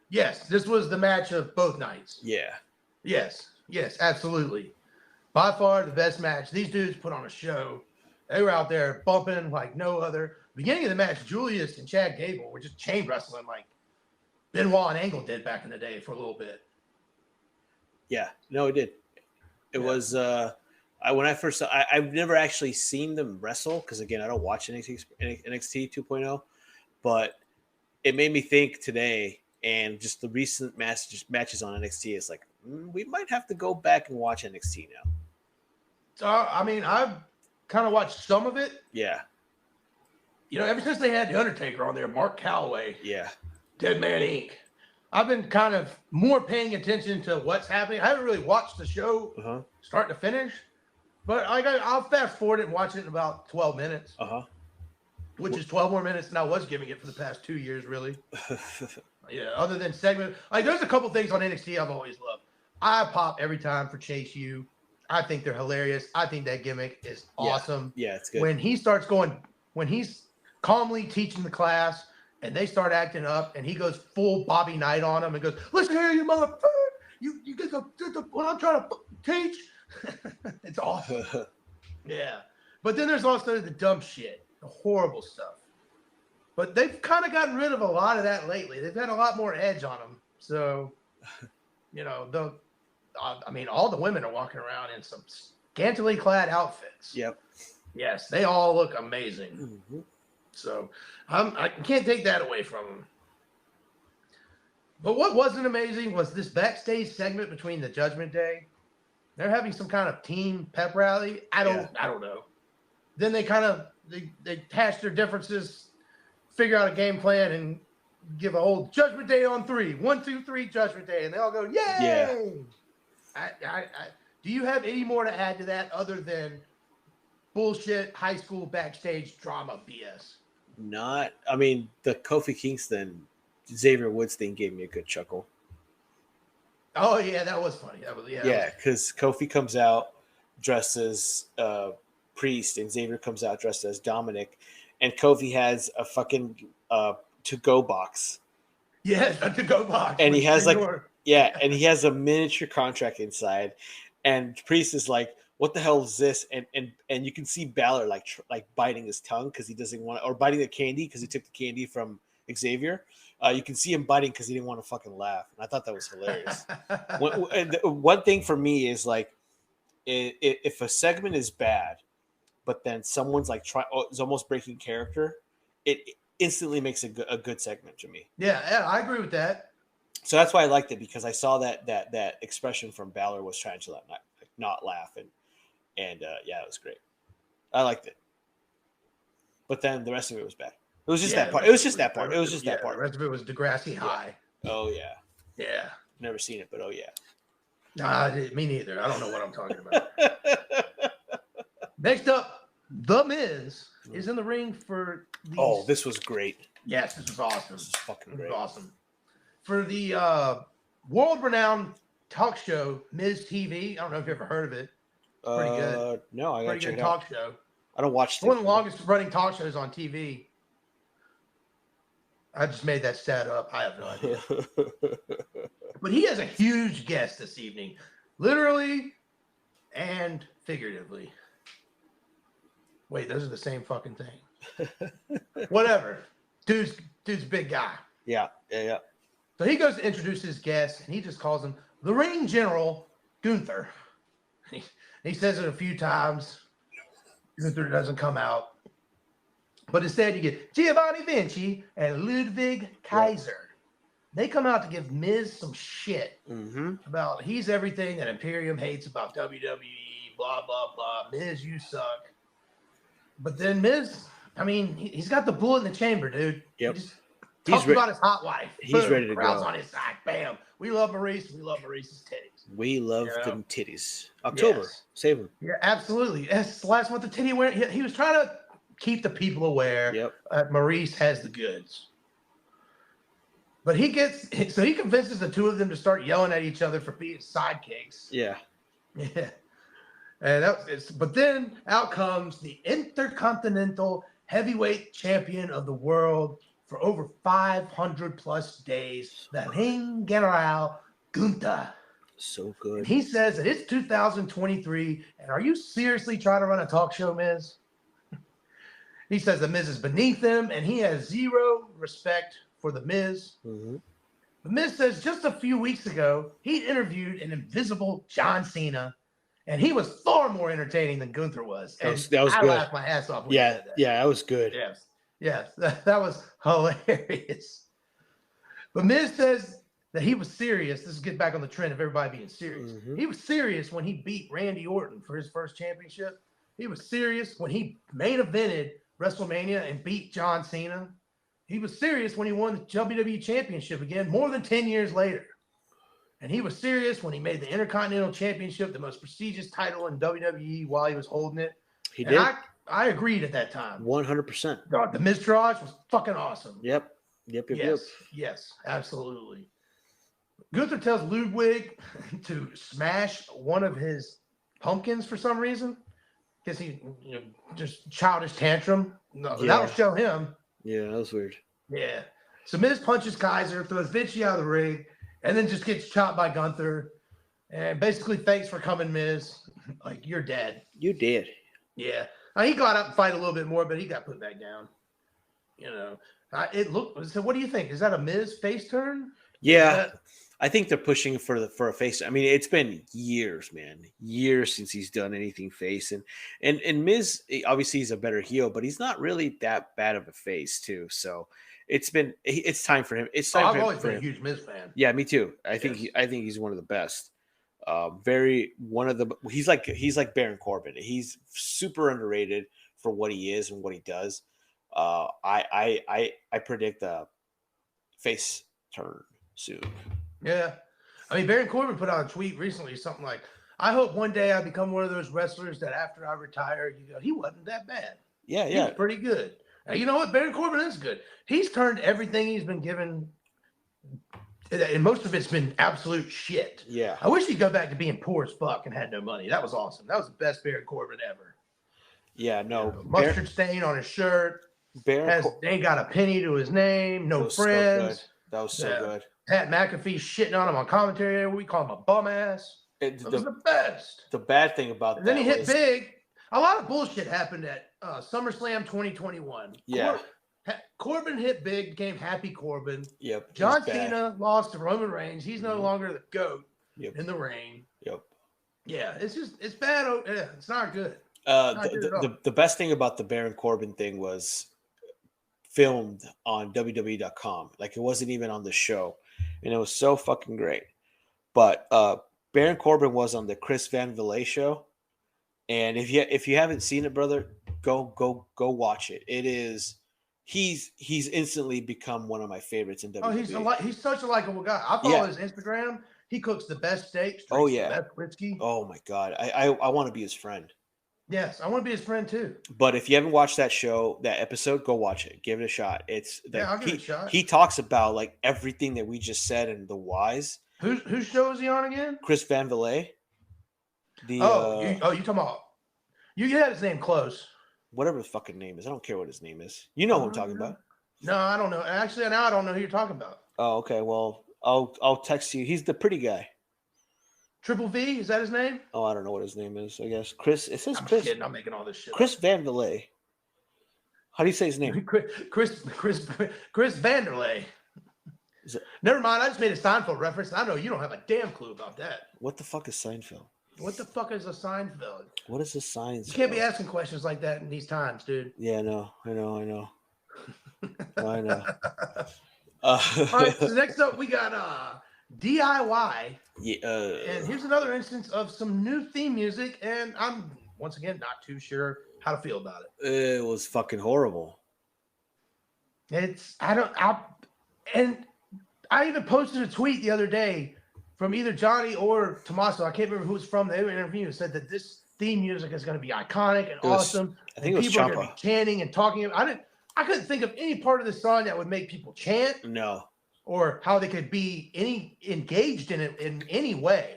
Yes, this was the match of both nights. Yeah. Yes, absolutely. By far the best match. These dudes put on a show. They were out there bumping like no other. Beginning of the match, Julius and Chad Gable were just chain wrestling like Benoit and Angle did back in the day for a little bit. Yeah, no, it did. It was when I first saw, I've never actually seen them wrestle because again, I don't watch NXT 2.0, but it made me think today and just the recent matches on NXT is like we might have to go back and watch NXT now. So I mean, I've kind of watched some of it. Yeah. You know, ever since they had The Undertaker on there, Mark Calloway. Yeah. Dead Man Inc. I've been kind of more paying attention to what's happening. I haven't really watched the show start to finish, but I'll fast forward it and watch it in about 12 minutes, which is 12 more minutes than I was giving it for the past 2 years, really. Yeah, other than segment. Like, there's a couple things on NXT I've always loved. I pop every time for Chase U. I think they're hilarious. I think that gimmick is awesome. Yeah, it's good. When he's calmly teaching the class, and they start acting up, and he goes full Bobby Knight on them and goes, "Listen here, you motherfucker! You get what I'm trying to teach." It's awesome. Yeah, but then there's also the dumb shit, the horrible stuff. But they've kind of gotten rid of a lot of that lately. They've had a lot more edge on them. So, you know, all the women are walking around in some scantily clad outfits. Yep. Yes, they all look amazing. Mm-hmm. So I can't take that away from them. But what wasn't amazing was this backstage segment between the Judgment Day. They're having some kind of team pep rally. I don't know. Then they kind of they hash their differences, figure out a game plan, and give a whole Judgment Day on 3. 1, 2, 3, Judgment Day, and they all go, "Yay!" Yeah. Do you have any more to add to that other than bullshit high school backstage drama BS? I mean, the Kofi Kingston, Xavier Woods thing gave me a good chuckle. Oh, yeah, that was funny. Because Kofi comes out dressed as Priest, and Xavier comes out dressed as Dominic, and Kofi has a fucking to-go box. Yeah, a to-go box. And he has and he has a miniature contract inside, and Priest is like, "What the hell is this?" And you can see Balor like biting his tongue because he doesn't want, or biting the candy because he took the candy from Xavier. You can see him biting because he didn't want to fucking laugh, and I thought that was hilarious. One thing for me is like, if a segment is bad, but then someone's like is almost breaking character, it instantly makes a good segment to me. Yeah, I agree with that. So that's why I liked it, because I saw that expression from Balor was trying to not laugh, and it was great. I liked it, but then the rest of it was bad. It was just that part. It was just that part. It was just that part. The rest of it was Degrassi High. Oh yeah. Yeah. Never seen it, but oh yeah. Nah, me neither. I don't know what I'm talking about. Next up, The Miz is in the ring for the... Oh, this was great. Yes, this was awesome. This is fucking great. Awesome. For the world-renowned talk show, Miz TV. I don't know if you ever heard of it. Pretty good. No, I gotta check it out. Talk show. I don't watch. One of the longest running talk shows on TV. I just made that stat up. I have no idea. But he has a huge guest this evening, literally and figuratively. Wait, those are the same fucking thing. Whatever. Dude's a big guy. Yeah. So he goes to introduce his guest, and he just calls him the Ring General, Gunther. He says it a few times. Gunther doesn't come out. But instead, you get Giovanni Vinci and Ludwig Kaiser. They come out to give Miz some shit about he's everything that Imperium hates about WWE, blah, blah, blah. Miz, you suck. But then Miz, I mean, he's got the bullet in the chamber, dude. Yep. Talks about his hot wife. He's ready to crowd's go. on his side. Bam. We love Maurice. We love Maurice's titties. We love them titties. October. Yes. Save them. Yeah, absolutely. That's the last month of titty wearing. He was trying to keep the people aware that Maurice has the goods. But he convinces the two of them to start yelling at each other for being sidekicks. Yeah. Yeah. And but then out comes the Intercontinental Heavyweight Champion of the world, for over 500 plus days. The Ring General Gunther. So good. And he says that it's 2023, and are you seriously trying to run a talk show, Miz? He says the Miz is beneath him, and he has zero respect for the Miz. Mm-hmm. The Miz says just a few weeks ago, he interviewed an invisible John Cena, and he was far more entertaining than Gunther was. And That was I good. laughed my ass off when he said that. Yeah, that was good. Yes, that was hilarious. But Miz says that he was serious. This is get back on the trend of everybody being serious. Mm-hmm. He was serious when he beat Randy Orton for his first championship. He was serious when he main evented WrestleMania and beat John Cena. He was serious when he won the WWE Championship again more than 10 years later. And he was serious when he made the Intercontinental Championship the most prestigious title in WWE while he was holding it. He did. I agreed at that time. 100%. God, the Miz Taraj was fucking awesome. Yep. Yes, absolutely. Gunther tells Ludwig to smash one of his pumpkins for some reason. Guess he just childish tantrum. No, that'll show him. Yeah, that was weird. Yeah. So Miz punches Kaiser, throws Vinci out of the ring, and then just gets chopped by Gunther. And basically, thanks for coming, Miz. Like, you're dead. You did. Yeah. Now, he got up and fight a little bit more, but he got put back down. It looked. So, what do you think? Is that a Miz face turn? Yeah. I think they're pushing for a face. I mean, it's been years, man. Years since he's done anything face. And Miz, obviously he's a better heel, but he's not really that bad of a face, too. So it's time for him. It's time I've for him. always been a huge Miz fan. Yeah, me too. I think he's one of the best. He's like Baron Corbin. He's super underrated for what he is and what he does. I predict a face turn soon. Yeah. I mean, Baron Corbin put out a tweet recently, something like, I hope one day I become one of those wrestlers that after I retire, he wasn't that bad. Yeah. He was pretty good. And you know what? Baron Corbin is good. He's turned everything he's been given, and most of it's been absolute shit. Yeah. I wish he'd go back to being poor as fuck and had no money. That was awesome. That was the best Baron Corbin ever. Yeah, no. Mustard stain on his shirt. Ain't got a penny to his name. No friends. That was so good. Pat McAfee shitting on him on commentary. We call him a bum ass. It was the best. The bad thing about then he hit big. A lot of bullshit happened at SummerSlam 2021. Yeah. Corbin hit big, became Happy Corbin. Yep. John Cena lost to Roman Reigns. He's no longer the GOAT in the ring. Yep. Yeah, it's bad. Yeah, it's not good. The best thing about the Baron Corbin thing was filmed on WWE.com. Like, it wasn't even on the show. And it was so fucking great. But Baron Corbin was on the Chris Van Vliet show. And if you haven't seen it, brother, go watch it. It is he's instantly become one of my favorites in WWE. Oh, he's such a likable guy. I follow his Instagram. He cooks the best steaks. Oh yeah, the best whiskey. Oh my god, I want to be his friend. Yes, I want to be his friend too. But if you haven't watched that episode, go watch it. Give it a shot. I'll give it a shot. He talks about like everything that we just said and the whys. Whose show is he on again? Chris Van Vliet. You talking about? You had his name close. Whatever his fucking name is, I don't care what his name is. You know who I'm talking about. No, I don't know. Actually, now I don't know who you're talking about. Oh, okay. Well, I'll text you. He's the pretty guy. Triple V, is that his name? Oh, I don't know what his name is. I guess Chris. It says I'm Chris. Kidding, I'm making all this shit. Chris Van Vliet. How do you say his name? Chris Vanderlei. Never mind. I just made a Seinfeld reference. I know you don't have a damn clue about that. What the fuck is Seinfeld? What the fuck is a Seinfeld? What is a Seinfeld? You can't be asking questions like that in these times, dude. Yeah, no, I know. I know. All right. So next up, we got DIY. Yeah. And here's another instance of some new theme music, and I'm once again not too sure how to feel about it. It was fucking horrible. I even posted a tweet the other day from either Johnny or Tommaso. I can't remember who it was from. They were interviewing. Said that this theme music is going to be iconic and awesome. I think it was people Ciampa. are going to be chanting and talking. I couldn't think of any part of the song that would make people chant. No. Or how they could be engaged in it in any way.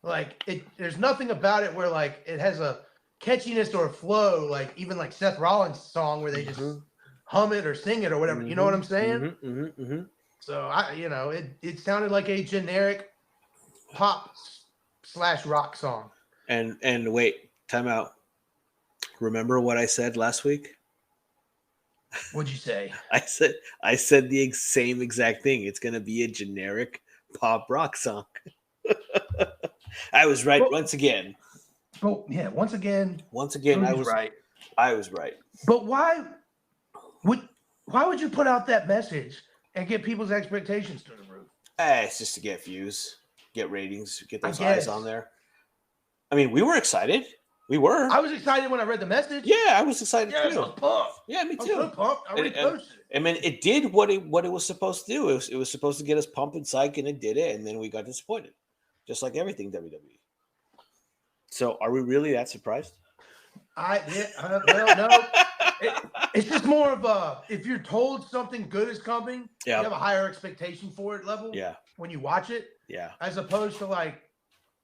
Like there's nothing about it where like it has a catchiness or a flow, like even like Seth Rollins' song where they just hum it or sing it or whatever. You know what I'm saying? So it sounded like a generic pop / rock song. And wait, time out. Remember what I said last week? What'd you say? I said the same exact thing. It's gonna be a generic pop rock song. I was right once again. Oh yeah, once again, I was right. I was right. But why would you put out that message and get people's expectations to the roof? It's just to get views, get ratings, get those eyes on there. I mean, we were excited. We were. I was excited when I read the message. Yeah, I was excited too. I was pumped. Yeah, me too. I was so pumped. I reposted it. I mean, it did what it was supposed to do. It was supposed to get us pumped and psyched, and it did it. And then we got disappointed, just like everything WWE. So, are we really that surprised? Well, no. It's just more of if you're told something good is coming, you have a higher expectation for it level. Yeah. When you watch it. Yeah. As opposed to I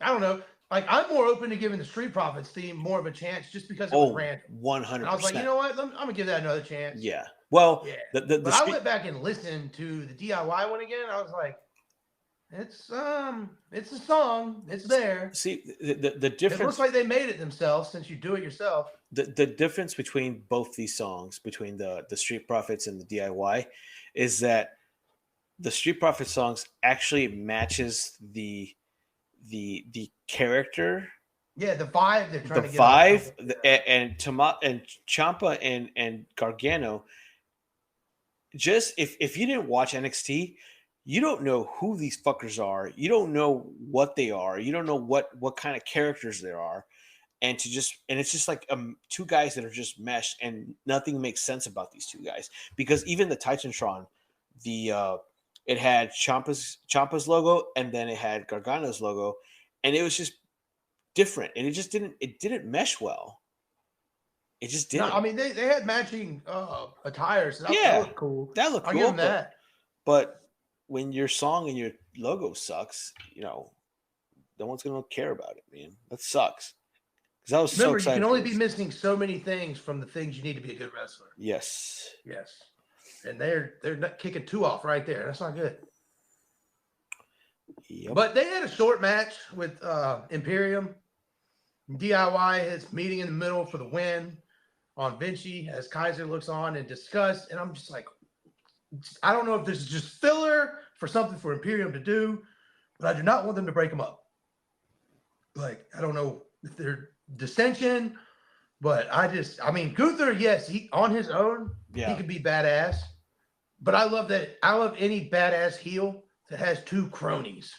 don't know. I'm more open to giving the Street Profits theme more of a chance just because it was random. 100%. I was like, you know what? I'm gonna give that another chance. Yeah. Well, but I went back and listened to the DIY one again. I was like, it's a song. It's there. See, the difference. It looks like they made it themselves since you do it yourself. The difference between both these songs, between the Street Profits and the DIY, is that the Street Profits songs actually matches the character. Yeah, the vibe they're trying to get. The vibe, and Ciampa and Gargano. Just if you didn't watch NXT, you don't know who these fuckers are. You don't know what they are. You don't know what kind of characters there are. And it's just like two guys that are just meshed, and nothing makes sense about these two guys, because even the Titantron, it had Ciampa's logo, and then it had Gargano's logo, and it was just different, and it didn't mesh well. It just didn't. No, I mean they had matching attire, so that looked cool. That looked cool. I'll give them that. But when your song and your logo sucks, no one's gonna care about it, man. That sucks. Because I was so excited. You can only be missing so many things from the things you need to be a good wrestler. Yes. And they're not kicking two off right there. That's not good. Yep. But they had a short match with Imperium. DIY is meeting in the middle for the win on Vinci as Kaiser looks on and discuss. And I'm just like, I don't know if this is just filler for something for Imperium to do, but I do not want them to break them up. I don't know if they're dissension, but I mean, Gunther, yes, he on his own, he could be badass. But I love any badass heel that has two cronies.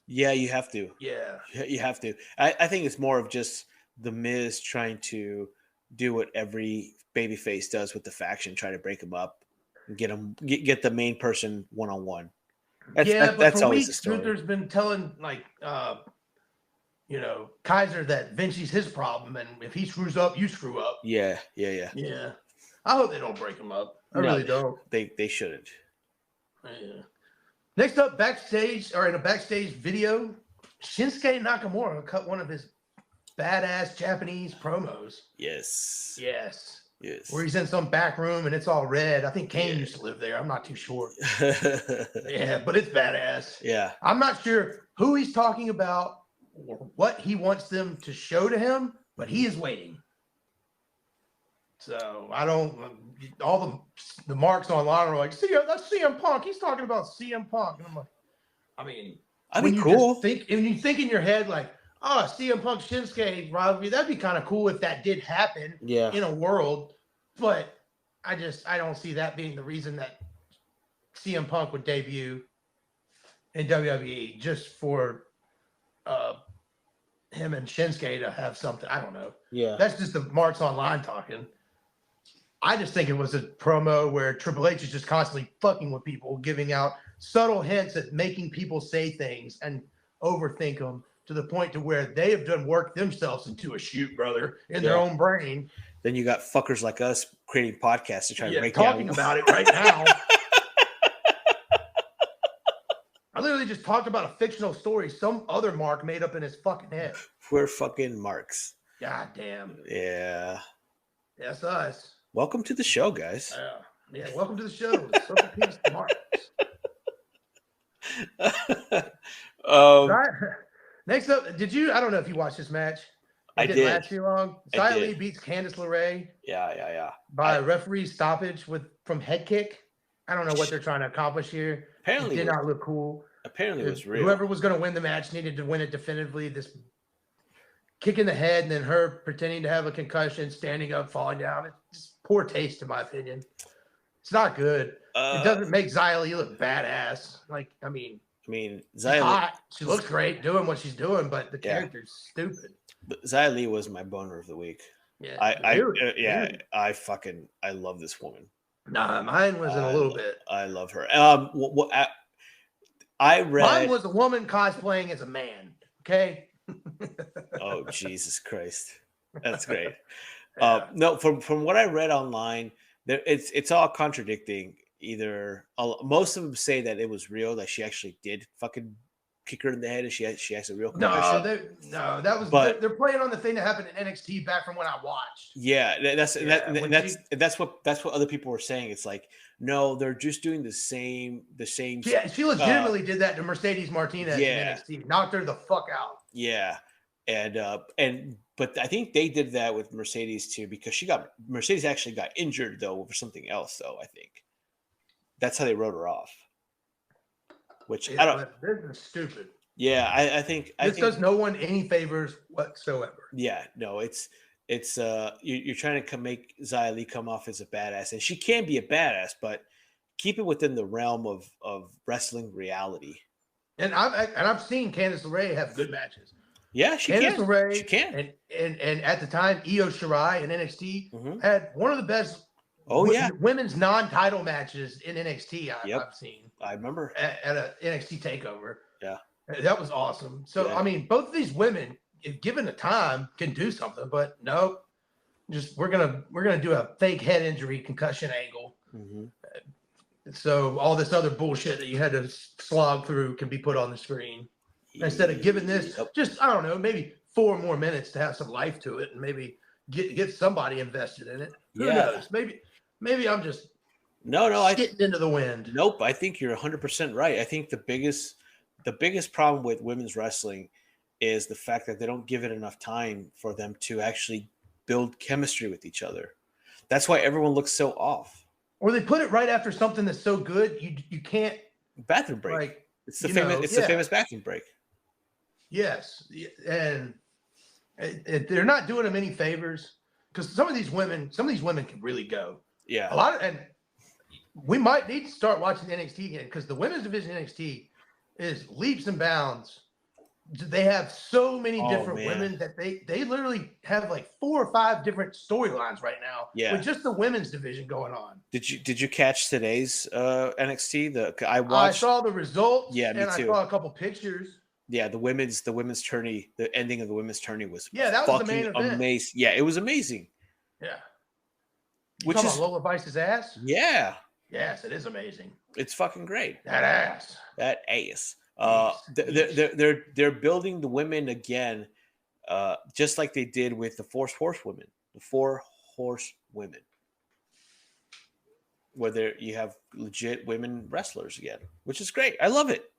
Yeah, you have to. Yeah. You have to. I think it's more of just the Miz trying to do what every babyface does with the faction, try to break them up and get the main person one-on-one. That's for always weeks, the story. Gunther's been telling Kaiser that Vinci's his problem, and if he screws up, you screw up. Yeah. I hope they don't break him up. I really don't. They shouldn't. Yeah. Next up, backstage, or in a backstage video, Shinsuke Nakamura cut one of his badass Japanese promos. Yes. Where he's in some back room and it's all red. I think Kane used to live there. I'm not too sure. But it's badass. Yeah. I'm not sure who he's talking about or what he wants them to show to him, but he is waiting. So all the marks online are like, see, that's CM Punk. He's talking about CM Punk. And I'm like, that'd be cool. When you think in your head, like, oh, CM Punk Shinsuke rivalry, that'd be kind of cool if that did happen in a world. But I don't see that being the reason that CM Punk would debut in WWE, just for him and Shinsuke to have something. I don't know. Yeah. That's just the marks online talking. I just think it was a promo where Triple H is just constantly fucking with people, giving out subtle hints at making people say things and overthink them to the point to where they have done work themselves into a shoot, brother, in their own brain. Then you got fuckers like us creating podcasts to try to break talking about it right now. I literally just talked about a fictional story some other Mark made up in his fucking head. We're fucking Marks. God damn. Yeah. That's us. Welcome to the show, guys. Yeah, welcome to the show, Sofa King Smarks. Next up, I don't know if you watched this match. It didn't last too long. Xia Li beats Candice LeRae. Yeah. By referee stoppage from head kick. I don't know what they're trying to accomplish here. Apparently, it did not look cool. Apparently, it was real. Whoever was going to win the match needed to win it definitively. This kick in the head, and then her pretending to have a concussion, standing up, falling down. It's just poor taste, in my opinion. It's not good. It doesn't make Xia Li look badass. I mean, Xia Li, she looks great doing what she's doing, but the character's stupid. But Xia Li was my boner of the week. Yeah, I love this woman. Nah, mine wasn't a little bit. I love her. I read. Mine was a woman cosplaying as a man. Okay. Oh, Jesus Christ, that's great. No, from what I read online, it's all contradicting. Either most of them say that it was real, that she actually did fucking kick her in the head, and she has a real concussion. They're playing on the thing that happened in NXT back from when I watched. Yeah, that's what other people were saying. It's like, no, they're just doing the same. Yeah, she legitimately did that to Mercedes Martinez in NXT, knocked her the fuck out. Yeah, but I think they did that with Mercedes too, because Mercedes actually got injured though for something else. Though I think that's how they wrote her off. Which I don't. This is stupid. Yeah, I think this does no one any favors whatsoever. Yeah, no, it's you're trying to make Xia Li come off as a badass, and she can be a badass, but keep it within the realm of wrestling reality. And I've seen Candice LeRae have good matches. Yeah, she can. And at the time, Io Shirai in NXT had one of the best women's non-title matches in NXT I've seen. I remember at a NXT takeover. Yeah, that was awesome. So I mean, both of these women, if given the time, can do something. But no, just we're gonna do a fake head injury concussion angle. So all this other bullshit that you had to slog through can be put on the screen instead of giving this just, I don't know, maybe 4 more minutes to have some life to it and maybe get somebody invested in it. Who knows? Maybe I'm just getting into the wind. Nope, I think you're 100% right. I think the biggest problem with women's wrestling is the fact that they don't give it enough time for them to actually build chemistry with each other. That's why everyone looks so off. Or they put it right after something that's so good you can't. Bathroom break. It's the famous bathroom break. Yes, and they're not doing them any favors because some of these women can really go. Yeah, and we might need to start watching NXT again because the women's division NXT is leaps and bounds. They have so many different women that they literally have like 4 or 5 different storylines right now. Yeah, with just the women's division going on. Did you catch today's NXT? I saw the results. Yeah, me and too. I saw a couple pictures. Yeah, the women's tourney, the ending of the women's tourney was that was the main event. Amazing. Yeah, it was amazing. Yeah. Which is Lola Vice's ass? Yeah. Yes, it is amazing. It's fucking great. That ass. They're building the women again, just like they did with the 4 horsewomen. The 4 horsewomen, where you have legit women wrestlers again, which is great. I love it.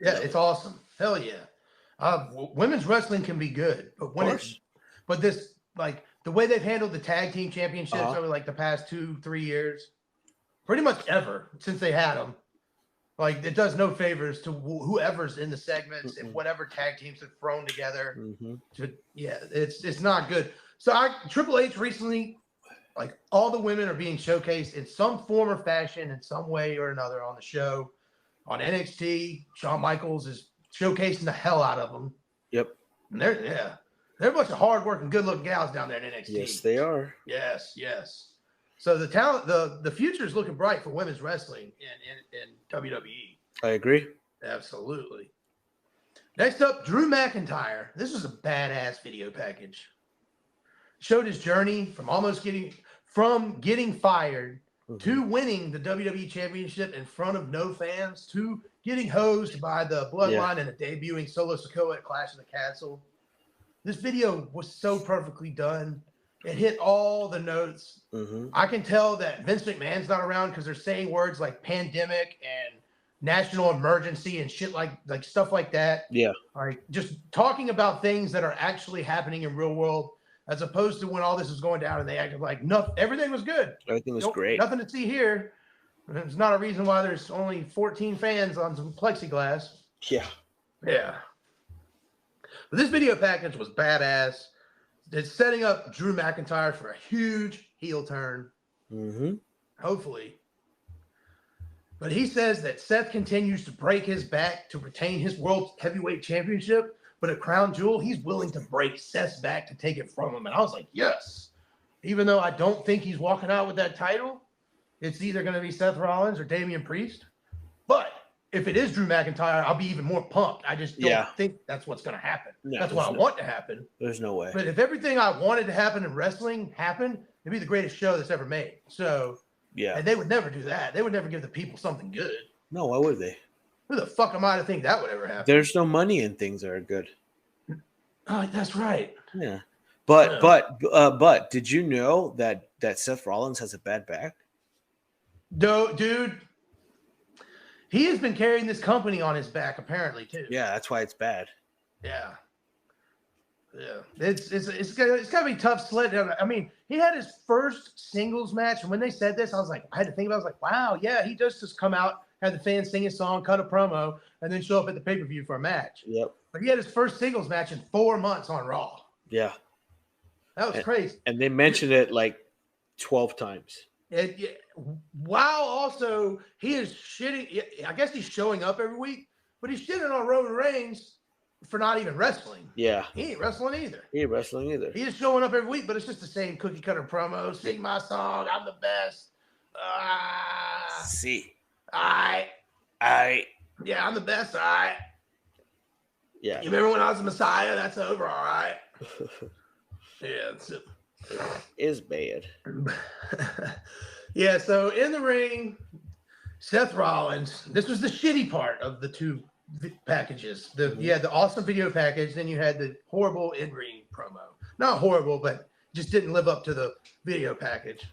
It's awesome. Hell yeah. Women's wrestling can be good, but this like the way they've handled the tag team championships over like the past 2-3 years, pretty much ever since they had them, like it does no favors to whoever's in the segments and whatever tag teams have thrown together. It's not good. So Triple H recently, like all the women are being showcased in some form or fashion in some way or another on the show. On NXT, Shawn Michaels is showcasing the hell out of them. Yep. And they're a bunch of hard-working, good-looking gals down there in NXT. Yes, they are. Yes. So the talent, the future is looking bright for women's wrestling in WWE. I agree. Absolutely. Next up, Drew McIntyre. This was a badass video package. Showed his journey from getting fired to winning the WWE Championship in front of no fans, to getting hosed by the Bloodline and debuting Solo Sikoa at Clash of the Castle. This video was so perfectly done. It hit all the notes. Mm-hmm. I can tell that Vince McMahon's not around because they're saying words like pandemic and national emergency and shit like stuff like that. Yeah. Like just talking about things that are actually happening in real world, as opposed to when all this was going down and they acted like nothing, everything was good. Everything was great. Nothing to see here. There's not a reason why there's only 14 fans on some plexiglass. Yeah. Yeah. But this video package was badass. It's setting up Drew McIntyre for a huge heel turn. Mm-hmm. Hopefully. But he says that Seth continues to break his back to retain his World Heavyweight Championship. But at Crown Jewel, he's willing to break Seth's back to take it from him. And I was like, yes. Even though I don't think he's walking out with that title, it's either going to be Seth Rollins or Damian Priest. But if it is Drew McIntyre, I'll be even more pumped. I just don't think that's what's going to happen. No, that's what I want to happen. There's no way. But if everything I wanted to happen in wrestling happened, it'd be the greatest show that's ever made. So, and they would never do that. They would never give the people something good. No, why would they? Who the fuck am I to think that would ever happen? There's no money in things that are good. Oh, that's right. Yeah. But did you know that Seth Rollins has a bad back? No, dude. He has been carrying this company on his back, apparently, too. Yeah, that's why it's bad. Yeah. Yeah. It's gotta be tough sled. I mean, he had his first singles match, and when they said this, I had to think about it. I was like, wow, yeah, he does just come out, have the fans sing a song, cut a promo, and then show up at the pay-per-view for a match. Yep. But he had his first singles match in 4 months on Raw. Yeah. That was crazy. And they mentioned it like 12 times. Wow, also, he is shitting. I guess he's showing up every week, but he's shitting on Roman Reigns for not even wrestling. Yeah. He ain't wrestling either. He is showing up every week, but it's just the same cookie cutter promo. Sing my song. I'm the best. See. Yeah, I'm the best. All right. Yeah. You remember when I was the Messiah? That's over. All right. Yeah. Is bad. Yeah, so in the ring, Seth Rollins. This was the shitty part of the two packages. You had the awesome video package, then you had the horrible in-ring promo. Not horrible, but just didn't live up to the video package.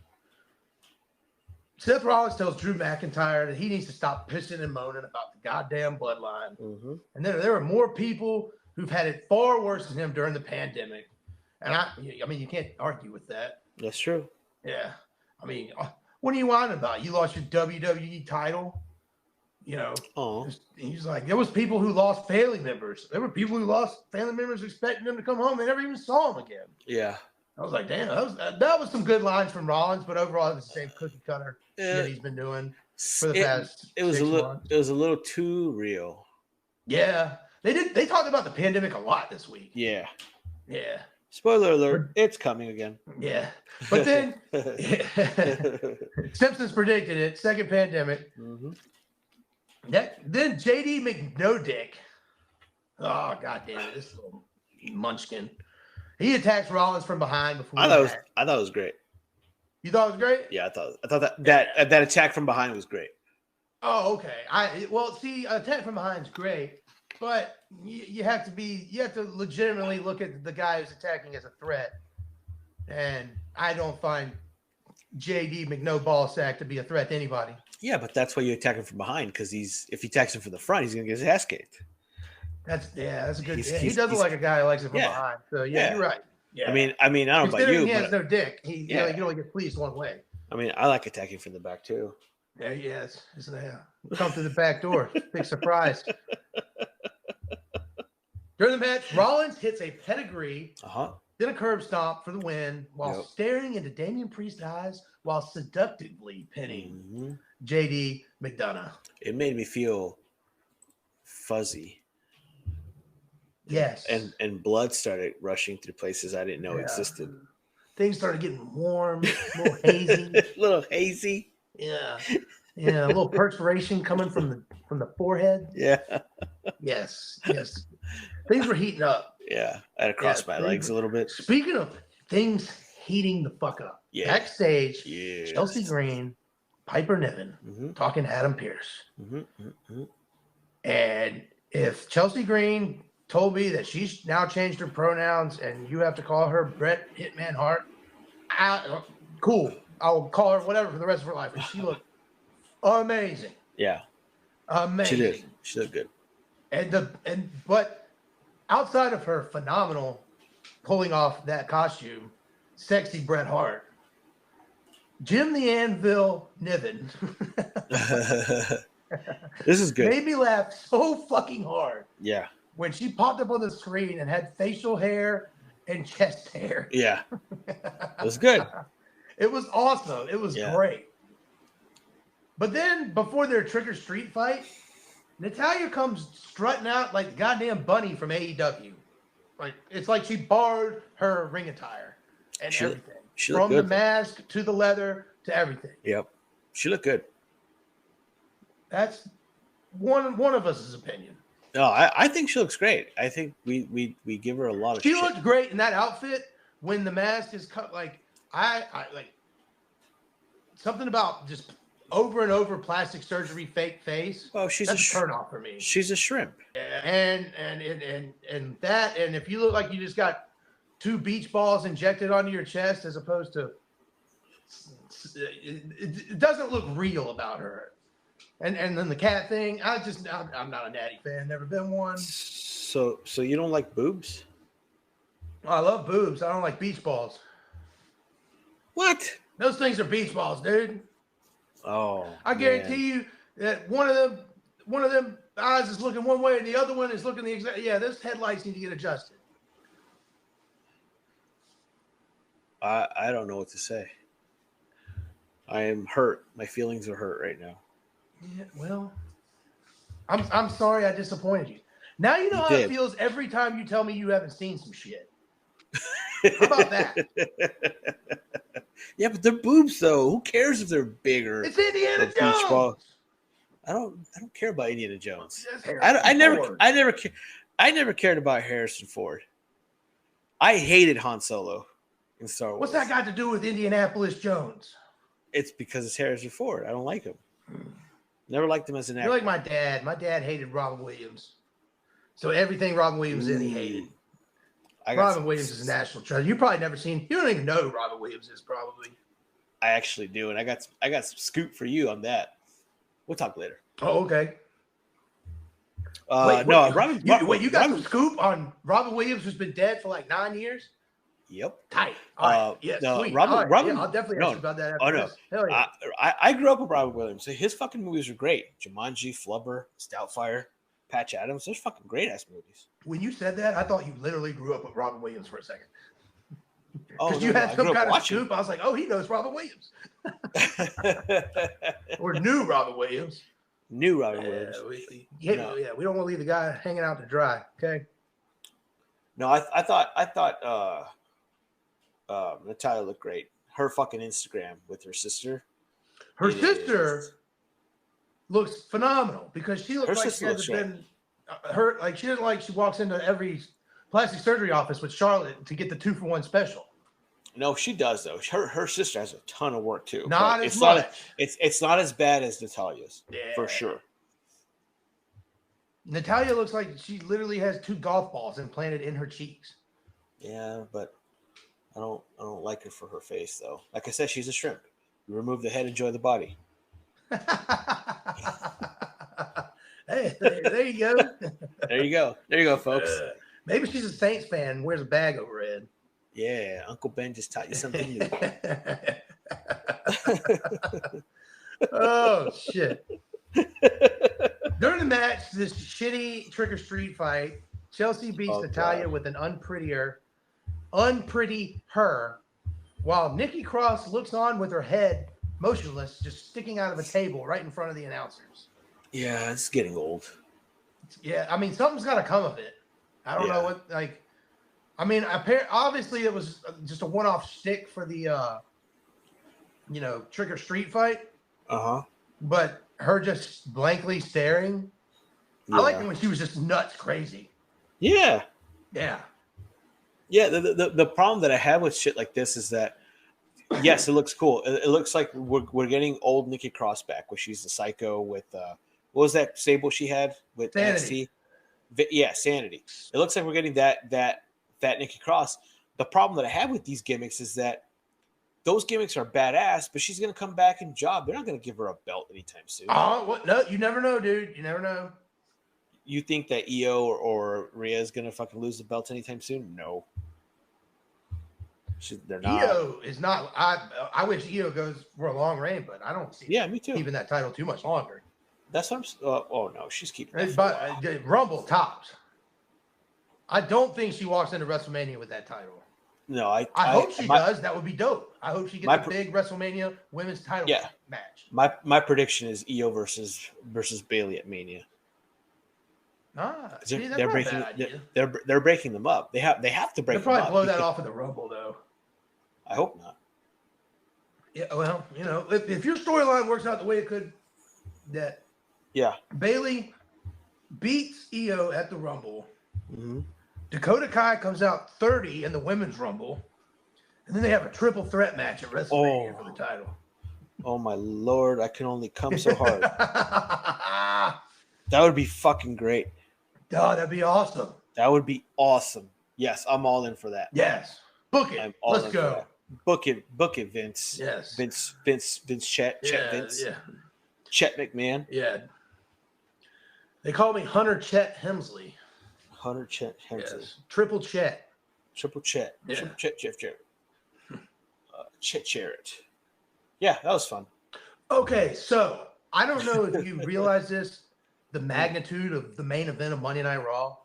Seth Rollins tells Drew McIntyre that he needs to stop pissing and moaning about the goddamn bloodline. Mm-hmm. And then there are more people who've had it far worse than him during the pandemic. And I mean, you can't argue with that. That's true. Yeah. I mean, what are you whining about? You lost your WWE title. You know, he's like, there was people who lost family members. There were people who lost family members expecting them to come home. They never even saw them again. Yeah. I was like, damn, that was some good lines from Rollins, but overall it was the same cookie cutter shit he's been doing for the past. It was 6 months. It was a little too real. Yeah. They talked about the pandemic a lot this week. Yeah. Yeah. Spoiler alert, it's coming again. Yeah. But then Simpsons predicted it, second pandemic. Mm-hmm. Then JD McNodick. Oh, god damn it, this little munchkin. He attacks Rollins from behind before. I thought it was great. You thought it was great? Yeah, I thought that attack from behind was great. Oh, okay. Attack from behind is great, but you have to legitimately look at the guy who's attacking as a threat. And I don't find JD McNo-Ballsack to be a threat to anybody. Yeah, but that's why you attack him from behind, because if he attacks him from the front, he's gonna get his ass kicked. That's a good. He doesn't look like a guy who likes it from behind. So you're right. Yeah. I mean, I don't know about you. He has no dick. He can only get pleased one way. I mean, I like attacking from the back too. Yeah, yes. Come through the back door. Big surprise. During the match, Rollins hits a pedigree, then a curb stomp for the win, while staring into Damian Priest's eyes while seductively pinning JD McDonough. It made me feel fuzzy. Yes. And blood started rushing through places I didn't know existed. Things started getting warm, a little hazy. A little hazy. Yeah. Yeah, a little perspiration coming from the forehead. Yeah. Yes. Things were heating up. Yeah. I had to cross my legs a little bit. Speaking of things heating the fuck up. Yeah. Backstage, Chelsea Green, Piper Niven, talking to Adam Pearce. And if Chelsea Green told me that she's now changed her pronouns and you have to call her Bret Hitman Hart, Cool. I'll call her whatever for the rest of her life. And she looked amazing. Yeah. Amazing. She did. She looked good. But outside of her phenomenal pulling off that costume, sexy Bret Hart, Jim the Anvil Niven. This is good. Made me laugh so fucking hard. Yeah. When she popped up on the screen and had facial hair and chest hair. Yeah. It was good. It was awesome. It was great. But then before their trick or street fight, Natalya comes strutting out like the goddamn bunny from AEW. Like it's like she borrowed her ring attire and everything. From the mask to the leather to everything. Yep. She looked good. That's one of us' opinion. No, I think she looks great. I think we give her a lot of She looked great in that outfit when the mask is cut. Like I like something about just over and over plastic surgery fake face. Well, she's that's a turn off for me. She's a shrimp. And that, and if you look like you just got 2 beach balls injected onto your chest as opposed to it doesn't look real about her. And then the cat thing, I'm not a Natty fan, never been one. So you don't like boobs? I love boobs. I don't like beach balls. What? Those things are beach balls, dude. Oh, I guarantee you that one of them eyes is looking one way and the other one is looking the exact. Yeah, those headlights need to get adjusted. I don't know what to say. I am hurt. My feelings are hurt right now. Yeah, well, I'm sorry I disappointed you. Now you know how it feels every time you tell me you haven't seen some shit. How about that? Yeah, but they're boobs though. Who cares if they're bigger? It's Indiana Jones. I don't care about Indiana Jones. I never cared about Harrison Ford. I hated Han Solo in Star Wars. What's that got to do with Indianapolis Jones? It's because it's Harrison Ford. I don't like him. Never liked him as an actor. You're like my dad. My dad hated Robin Williams. So everything Robin Williams did, he hated. Robin Williams is a national treasure. You probably never seen. You don't even know who Robin Williams is, probably. I actually do, and I got some scoop for you on that. We'll talk later. Oh, okay. You got some scoop on Robin Williams, who's been dead for like 9 years? Yep. Tight. All right. Yeah, sweet. Robin, yeah, I'll definitely ask you about that after this. Hell yeah. I grew up with Robin Williams. So his fucking movies are great. Jumanji, Flubber, Stoutfire, Patch Adams. Those fucking great ass movies. When you said that, I thought you literally grew up with Robin Williams for a second. Because you had some kind of scoop. I was like, oh, he knows Robin Williams. Or knew Robin Williams. New Robin Williams. We don't want to leave the guy hanging out to dry. Okay. No, I thought Natalya looked great. Her fucking Instagram with her sister. Her sister looks phenomenal because she looks like she hasn't been hurt. Like she doesn't like she walks into every plastic surgery office with Charlotte to get the 2-for-1 special. No, she does though. Her sister has a ton of work too. Not as much. It's not as bad as Natalya's, for sure. Natalya looks like she literally has 2 golf balls implanted in her cheeks. Yeah, but I don't like her for her face though. Like I said, she's a shrimp. You remove the head, enjoy the body. Hey, there you go. There you go, folks. Maybe she's a Saints fan and wears a bag over her head. Yeah, Uncle Ben just taught you something new. Oh, shit. During the match, this shitty trick or street fight, Chelsea beats Natalya with an unpretty her, while Nikki Cross looks on with her head motionless, just sticking out of a table right in front of the announcers. Yeah, it's getting old. Yeah, I mean, something's got to come of it. I don't know what, like, I mean, obviously it was just a one-off shtick for the, trick or street fight. Uh-huh. But her just blankly staring. Yeah. I like it when she was just nuts crazy. Yeah. Yeah. Yeah. The problem that I have with shit like this is that, yes, it looks cool. It looks like we're getting old Nikki Cross back, where she's the psycho with what was that stable she had with Sanity. NXT? Yeah, Sanity. It looks like we're getting that Nikki Cross. The problem that I have with these gimmicks is that those gimmicks are badass, but she's going to come back and job. They're not going to give her a belt anytime soon. What? No, you never know, dude. You never know. You think that Io or Rhea is going to fucking lose the belt anytime soon? No. They're not. Io is not. I wish Io goes for a long reign, but I don't see. Yeah, me too. Keeping that title too much longer. That's what I'm. Oh no, she's keeping it. But Rumble tops. I don't think she walks into WrestleMania with that title. No, I hope she does. That would be dope. I hope she gets a big WrestleMania women's title match. My prediction is Io versus Bayley at Mania. They're breaking them up. They have to break. They'll probably blow that off in the Rumble, though. I hope not. Yeah, well, if your storyline works out the way it could, that Bayley beats Io at the Rumble. Mm-hmm. Dakota Kai comes out 30 in the women's Rumble, and then they have a triple threat match at WrestleMania for the title. Oh my Lord! I can only come so hard. That would be fucking great. Oh, that'd be awesome. That would be awesome. Yes, I'm all in for that. Yes, book it. Let's go. Book it, Vince. Yes, Vince, Chet Vince. Yeah. Chet McMahon. Yeah. They call me Hunter Chet Hemsley. Hunter Chet Hemsley. Yes. Triple Chet. Triple Chet. Yeah. Triple Chet. Chet Jarrett. Yeah, that was fun. Okay, so I don't know if you realize this, the magnitude of the main event of Monday Night Raw.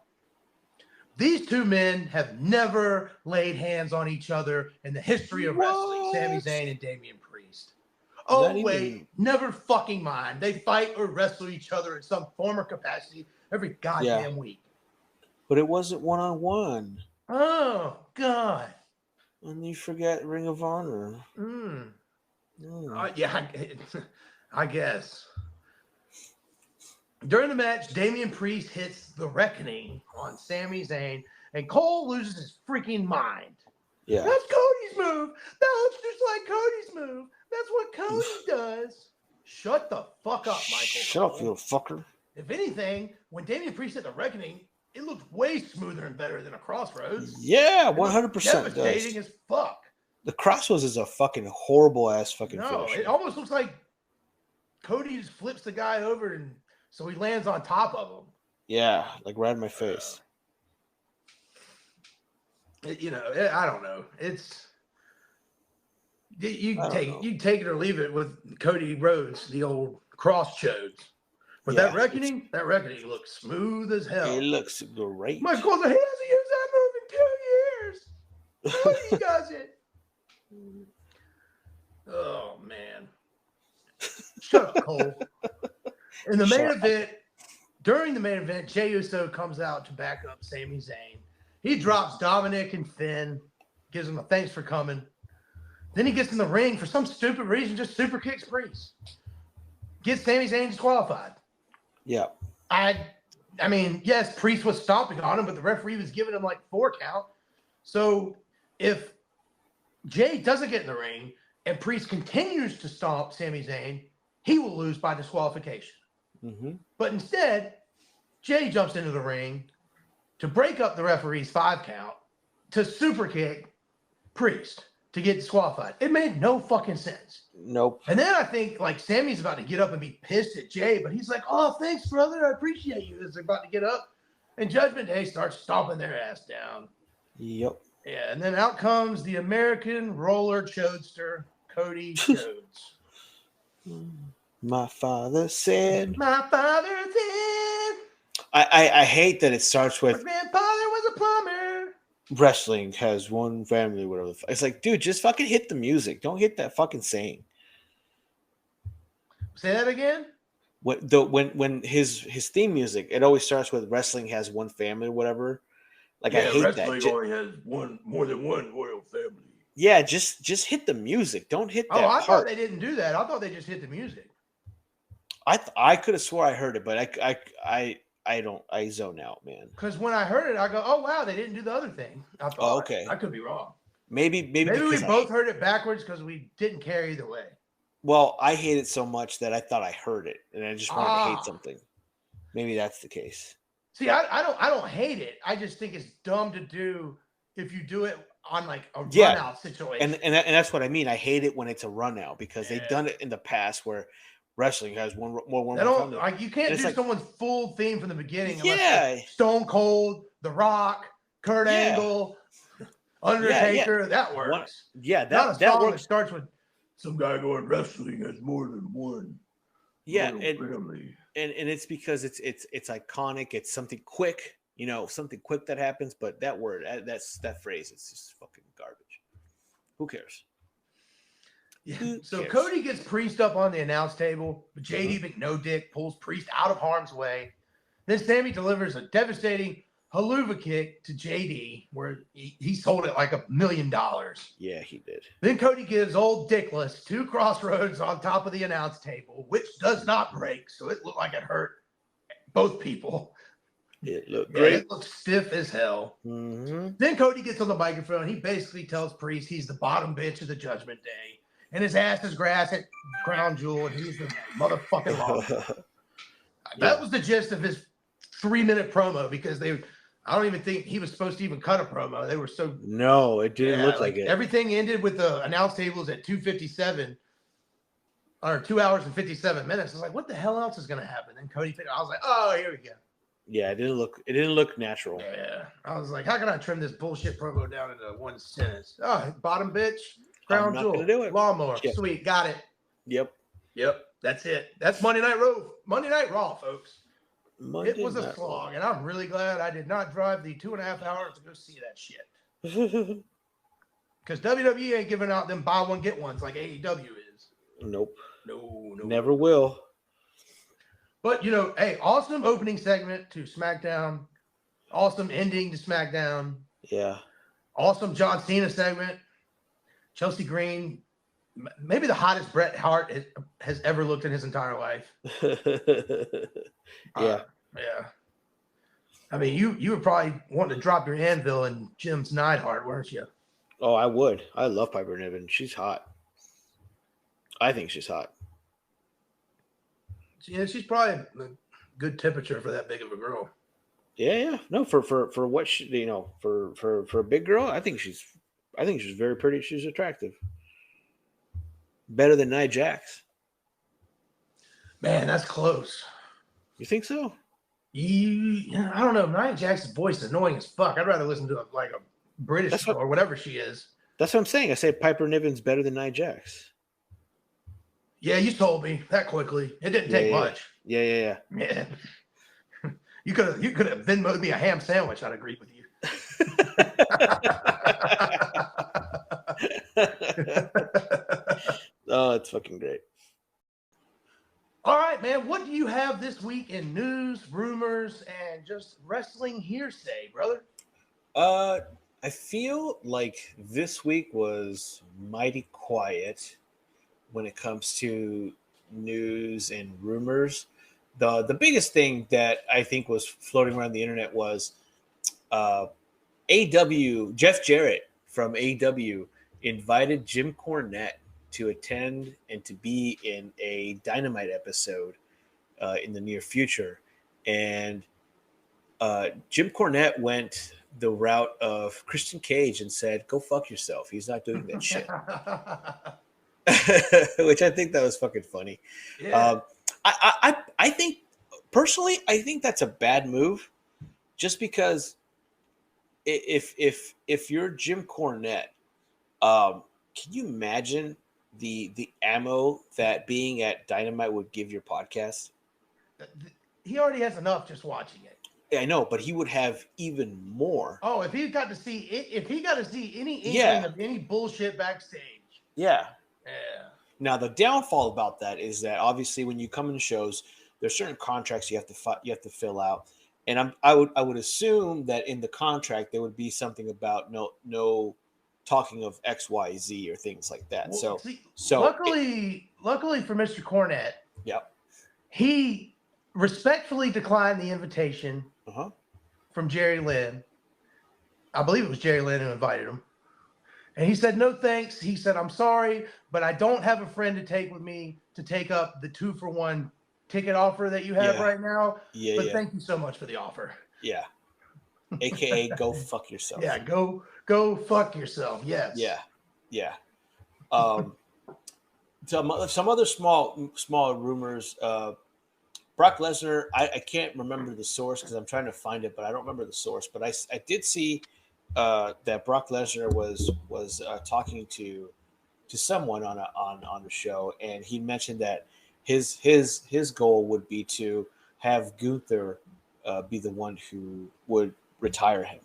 These two men have never laid hands on each other in the history of wrestling. Sami Zayn and Damian Priest. Oh, wait, never fucking mind. They fight or wrestle each other in some form or capacity every goddamn week. But it wasn't one-on-one. Oh, God. And you forget Ring of Honor. Yeah, I guess. During the match, Damian Priest hits the Reckoning on Sami Zayn, and Cole loses his freaking mind. Yeah. That's Cody's move. That looks just like Cody's move. That's what Cody does. Shut the fuck up, Michael. Shut up, you little fucker. If anything, when Damian Priest hit the Reckoning, it looked way smoother and better than a Crossroads. Yeah, 100%. Devastating as fuck. The Crossroads is a fucking horrible ass fucking finish. It almost looks like Cody just flips the guy over and so he lands on top of him. Yeah, like right in my face. I don't know. It's you take it or leave it with Cody Rhodes, the old cross-chodes. But that Reckoning looks smooth as hell. It looks great. My God, he hasn't used that move in 2 years. How he does it? Oh man. Shut up, Cole. In the main event, during the main event, Jey Uso comes out to back up Sami Zayn. He drops Dominic and Finn, gives him a thanks for coming. Then he gets in the ring for some stupid reason, just super kicks Priest. Gets Sami Zayn disqualified. Yeah. I mean, yes, Priest was stomping on him, but the referee was giving him like 4 count. So if Jey doesn't get in the ring and Priest continues to stomp Sami Zayn, he will lose by disqualification. Mm-hmm. But instead, Jey jumps into the ring to break up the referee's 5 count to super kick Priest to get disqualified. It made no fucking sense. Nope. And then I think like Sammy's about to get up and be pissed at Jey, but he's like, "Oh, thanks, brother. I appreciate you." As they're about to get up, and Judgment Day starts stomping their ass down. Yep. Yeah, and then out comes the American roller chodester, Cody Rhodes. My father said. My father said. I hate that it starts with. My grandfather was a plumber. Wrestling has one family, whatever. It's like, dude, just fucking hit the music. Don't hit that fucking saying. Say that again. When his theme music, it always starts with wrestling has one family, whatever. Like I hate that. Wrestling only has more than one royal family. Yeah, just hit the music. Don't hit that. Oh, I part. thought they didn't do that. I thought they just hit the music. I could have swore I heard it, but I zone out, man. Because when I heard it, I go, "Oh wow, they didn't do the other thing." I thought, oh, okay. I could be wrong. Maybe we both heard it backwards because we didn't care either way. Well, I hate it so much that I thought I heard it, and I just wanted to hate something. Maybe that's the case. See, I don't hate it. I just think it's dumb to do if you do it on like a Yeah. run out situation. And that's what I mean. I hate it when it's a run out because they've done it in the past where wrestling has one more. They don't like you can't And do it's like- someone's full theme from the beginning unless Yeah. it's Stone Cold, The Rock, Kurt Yeah. Angle, Undertaker. That works. Not a that song works. that starts with some guy going wrestling has more than one. Yeah, royal and family. it's because it's iconic. It's something quick, something quick that happens. But that word, that phrase, it's just fucking garbage. Who cares? Yeah. Who So cares? Cody gets Priest up on the announce table, but JD McNoDick pulls Priest out of harm's way. Then Sammy delivers a devastating haluva kick to JD, where he sold it like $1 million. Yeah, he did. Then Cody gives old Dickless 2 crossroads on top of the announce table, which does not break, so it looked like it hurt both people. It looked great. It looked stiff as hell. Mm-hmm. Then Cody gets on the microphone. He basically tells Priest he's the bottom bitch of the Judgment Day, and his ass is grass at Crown Jewel, and he's the motherfucking law. That was the gist of his 3-minute promo because I don't even think he was supposed to even cut a promo. They were so No, it didn't look like it. Everything ended with the announce tables at 2:57 or 2 hours and 57 minutes. I was like, what the hell else is going to happen? And Cody, I was like, oh, here we go. Yeah, it didn't look natural. Yeah, I was like, how can I trim this bullshit promo down into one sentence? Oh, bottom bitch, Crown Jewel, do it. lawnmower, sweet, got it. Yep. That's it. That's Monday Night Raw, folks. Monday it was a slog, and I'm really glad I did not drive the 2.5 hours to go see that shit. Because WWE ain't giving out them buy one get ones like AEW is. Nope. No. Never will. But hey, awesome opening segment to SmackDown. Awesome ending to SmackDown. Yeah. Awesome John Cena segment. Chelsea Green, maybe the hottest Bret Hart has ever looked in his entire life. Yeah. Yeah. I mean, you were probably wanting to drop your anvil in Jim's Neidhart, weren't you? Oh, I would. I love Piper Niven. She's hot. I think she's hot. Yeah, she's probably a good temperature for that big of a girl. Yeah. No, for what she, for a big girl, I think she's very pretty. She's attractive. Better than Nia Jax. Man, that's close. You think so? I don't know. Nia Jax's voice is annoying as fuck. I'd rather listen to a British or whatever she is. That's what I'm saying. I say Piper Niven's better than Nia Jax. Yeah, you told me that quickly. It didn't take much. Yeah. Yeah. You could have Venmo'd me a ham sandwich. I'd agree with you. Oh, it's fucking great. All right, man. What do you have this week in news, rumors, and just wrestling hearsay, brother? I feel like this week was mighty quiet when it comes to news and rumors. The biggest thing that I think was floating around the internet was AW Jeff Jarrett from AW invited Jim Cornette to attend and to be in a Dynamite episode in the near future. And Jim Cornette went the route of Christian Cage and said, go fuck yourself. He's not doing that shit. Which I think that was fucking funny. Yeah. I think personally, I think that's a bad move, just because if you're Jim Cornette, can you imagine the ammo that being at Dynamite would give your podcast? He already has enough just watching it. Yeah, I know, but he would have even more. Oh, if he got to see any inkling of any bullshit backstage. Yeah. Yeah. Now the downfall about that is that obviously when you come in shows, there's certain contracts you have to fill out, and I would assume that in the contract there would be something about no talking of X, Y, Z or things like that. Well, so luckily for Mr. Cornette, yep, he respectfully declined the invitation from Jerry Lynn. I believe it was Jerry Lynn who invited him. And he said, no, thanks. He said, I'm sorry, but I don't have a friend to take with me to take up the 2-for-1 ticket offer that you have right now. But thank you so much for the offer. Yeah. AKA go fuck yourself. Yeah, go fuck yourself. Yes. Yeah. Some other small rumors. Brock Lesnar, I can't remember the source because I'm trying to find it, but I don't remember the source. But I did see that Brock Lesnar was talking to someone on the show, and he mentioned that his goal would be to have Gunther be the one who would retire him.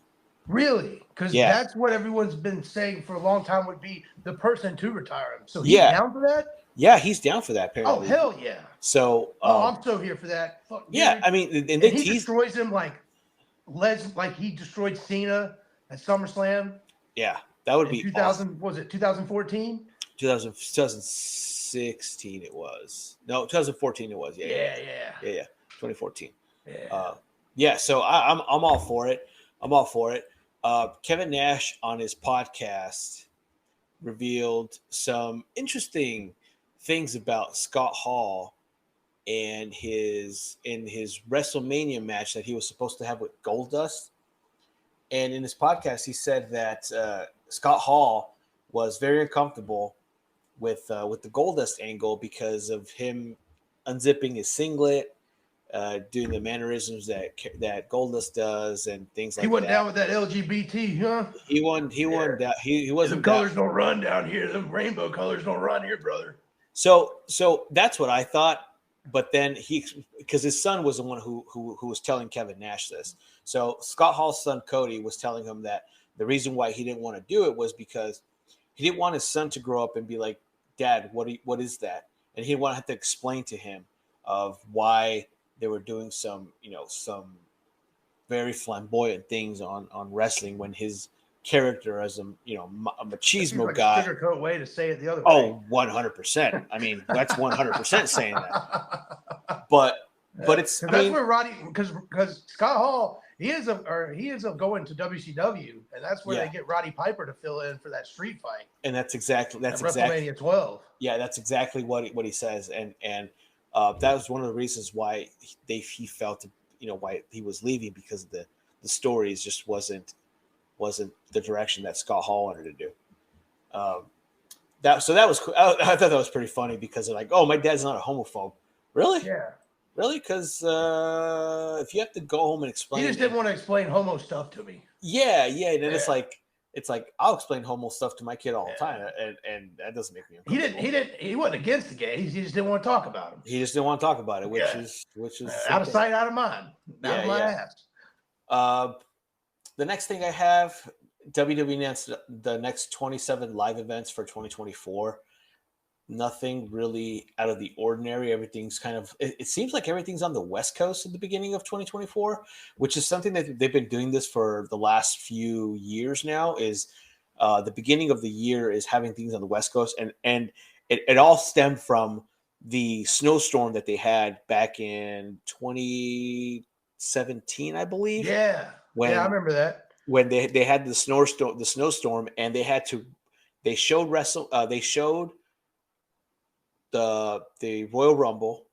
Really? Because that's what everyone's been saying for a long time would be the person to retire him. So he's down for that? Yeah, he's down for that, apparently. Oh, hell yeah. So I'm so here for that. Fuck, yeah, I mean, and he destroys him like he destroyed Cena at SummerSlam. Yeah, that would be 2000. Awesome. Was it 2014? 2016 it was. No, 2014 it was. Yeah. 2014. Yeah. So I'm all for it. Kevin Nash on his podcast revealed some interesting things about Scott Hall and his WrestleMania match that he was supposed to have with Goldust. And in his podcast, he said that Scott Hall was very uncomfortable with the Goldust angle because of him unzipping his singlet, doing the mannerisms that Goldust does, and things like that. He wasn't down with that LGBT, huh? He wasn't down. He wasn't. The colors don't run down here. The rainbow colors don't run here, brother. So that's what I thought. But then because his son was the one who was telling Kevin Nash this. So Scott Hall's son Cody was telling him that the reason why he didn't want to do it was because he didn't want his son to grow up and be like, "Dad, what is that?" And he didn't want to have to explain to him of why they were doing some very flamboyant things on wrestling when his character as a machismo guy. Sugarcoat way to say it the other way. Oh, 100%. I mean, that's 100% saying that. But it's where Roddy, because Scott Hall he is going to WCW, and that's where they get Roddy Piper to fill in for that street fight. And that's exactly WrestleMania 12. Yeah, that's exactly what he says, and that was one of the reasons why he felt why he was leaving, because the stories just wasn't the direction that Scott Hall wanted to do. That was cool. I thought that was pretty funny because they're like, "Oh, my dad's not a homophobe." Really? Yeah. Really? Because if you have to go home and explain, he just didn't want to explain homo stuff to me. Yeah. And then it's like I'll explain homo stuff to my kid all the time, and that doesn't make me uncomfortable. He wasn't against the gays. He just didn't want to talk about them. He just didn't want to talk about it, which is out of sight, out of mind. Out of my ass. The next thing I have, WWE announced the next 27 live events for 2024. Nothing really out of the ordinary. Everything's it seems like everything's on the West Coast at the beginning of 2024, which is something that they've been doing this for the last few years now, is the beginning of the year is having things on the West Coast. And it all stemmed from the snowstorm that they had back in 2017, I believe. Yeah. I remember that. When they had the snowstorm, and they showed the Royal Rumble,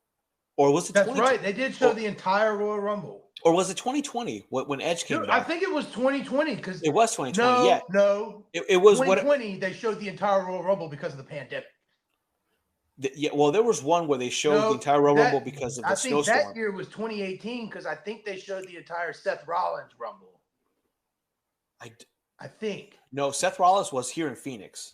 or was it? That's right. They did show the entire Royal Rumble. Or was it 2020 when Edge came back? I think it was 2020 because it was 2020. No, it was 2020. They showed the entire Royal Rumble because of the pandemic. Well, there was one where they showed the entire Royal Rumble because of the snowstorm. I think that year was 2018 because I think they showed the entire Seth Rollins Rumble. I think. No, Seth Rollins was here in Phoenix.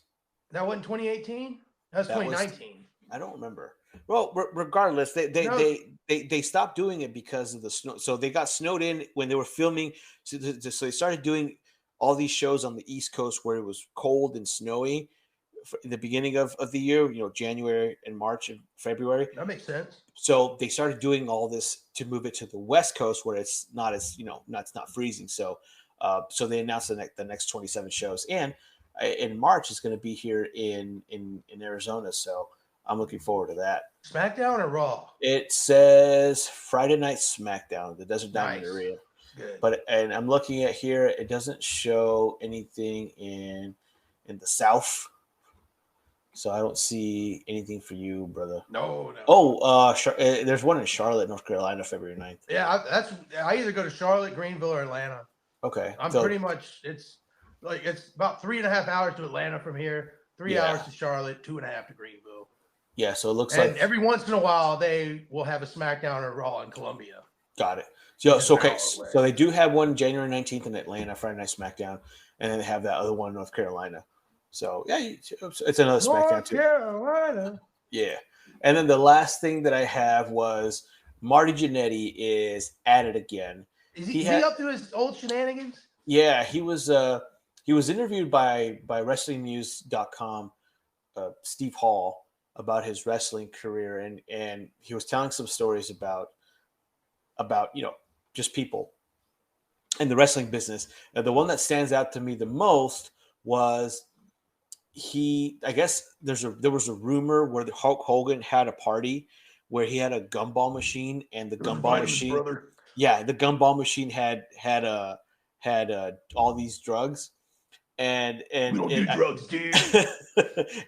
That wasn't 2018. That was 2019. I don't remember. Well, regardless, they stopped doing it because of the snow. So they got snowed in when they were filming. So they started doing all these shows on the East Coast where it was cold and snowy in the beginning of the year, January and March and February. That makes sense. So they started doing all this to move it to the West Coast where it's not as, it's not freezing. So they announced the next 27 shows. And in March, it's going to be here in Arizona. So I'm looking forward to that. SmackDown or Raw? It says Friday Night SmackDown, the Desert Diamond Arena. Good. And I'm looking at here, it doesn't show anything in the South. So I don't see anything for you, brother. No. Oh, there's one in Charlotte, North Carolina, February 9th. Yeah, I either go to Charlotte, Greenville, or Atlanta. Okay. I'm pretty much, it's about 3.5 hours to Atlanta from here, 3 hours to Charlotte, 2.5 to Greenville. Yeah, so it looks and like every once in a while they will have a SmackDown or Raw in Columbia. Got it. So okay, so they do have one January 19th in Atlanta, Friday Night SmackDown, and then they have that other one in North Carolina. So yeah, it's another SmackDown too. North Carolina. Yeah, and then the last thing that I have was Marty Jannetty is at it again. Is he up to his old shenanigans? Yeah, he was interviewed by WrestlingNews.com, Steve Hall, about his wrestling career, and he was telling some stories about just people in the wrestling business. And the one that stands out to me the most was I guess there was a rumor where the Hulk Hogan had a party where he had a gumball machine, and the gumball machine, the gumball machine had all these drugs, and we don't do drugs, dude.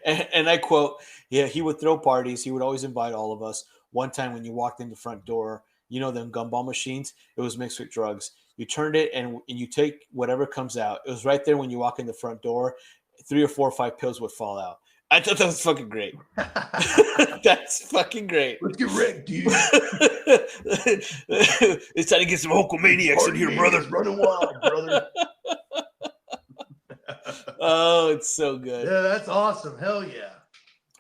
and I quote, yeah, he would throw parties. He would always invite all of us. One time when you walked in the front door, them gumball machines, it was mixed with drugs. You turned it and you take whatever comes out. It was right there when you walk in the front door. 3 or 4 or 5 pills would fall out. I thought that was fucking great. That's fucking great. Let's get wrecked, dude. It's time to get some Hulkamaniacs in here, brother. Running wild, brother. Oh, it's so good. Yeah, that's awesome. Hell yeah.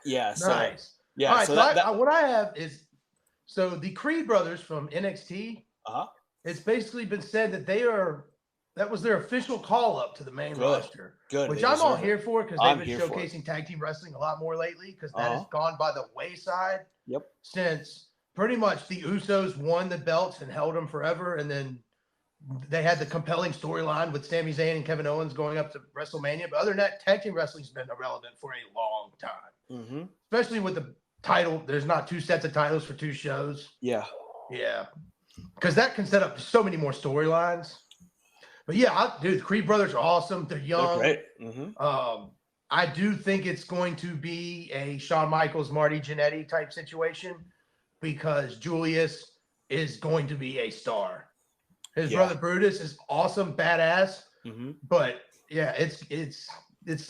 Yeah. Nice. Yeah. All right, what I have is, so the Creed brothers from NXT, it's basically been said that that was their official call up to the main roster. Good. Which I'm all here for, because they've been showcasing tag team wrestling a lot more lately, because that has gone by the wayside. Yep. Since pretty much the Usos won the belts and held them forever, and then they had the compelling storyline with Sami Zayn and Kevin Owens going up to WrestleMania. But other than that, tag team wrestling's been irrelevant for a long time. Mm-hmm. Especially with the title. There's not 2 sets of titles for 2 shows. Yeah. Yeah. Because that can set up so many more storylines. But yeah, dude, the Creed brothers are awesome. They're young. They're great. Mm-hmm. I do think it's going to be a Shawn Michaels, Marty Jannetty type situation, because Julius is going to be a star. His brother Brutus is awesome, badass. Mm-hmm. But yeah, it's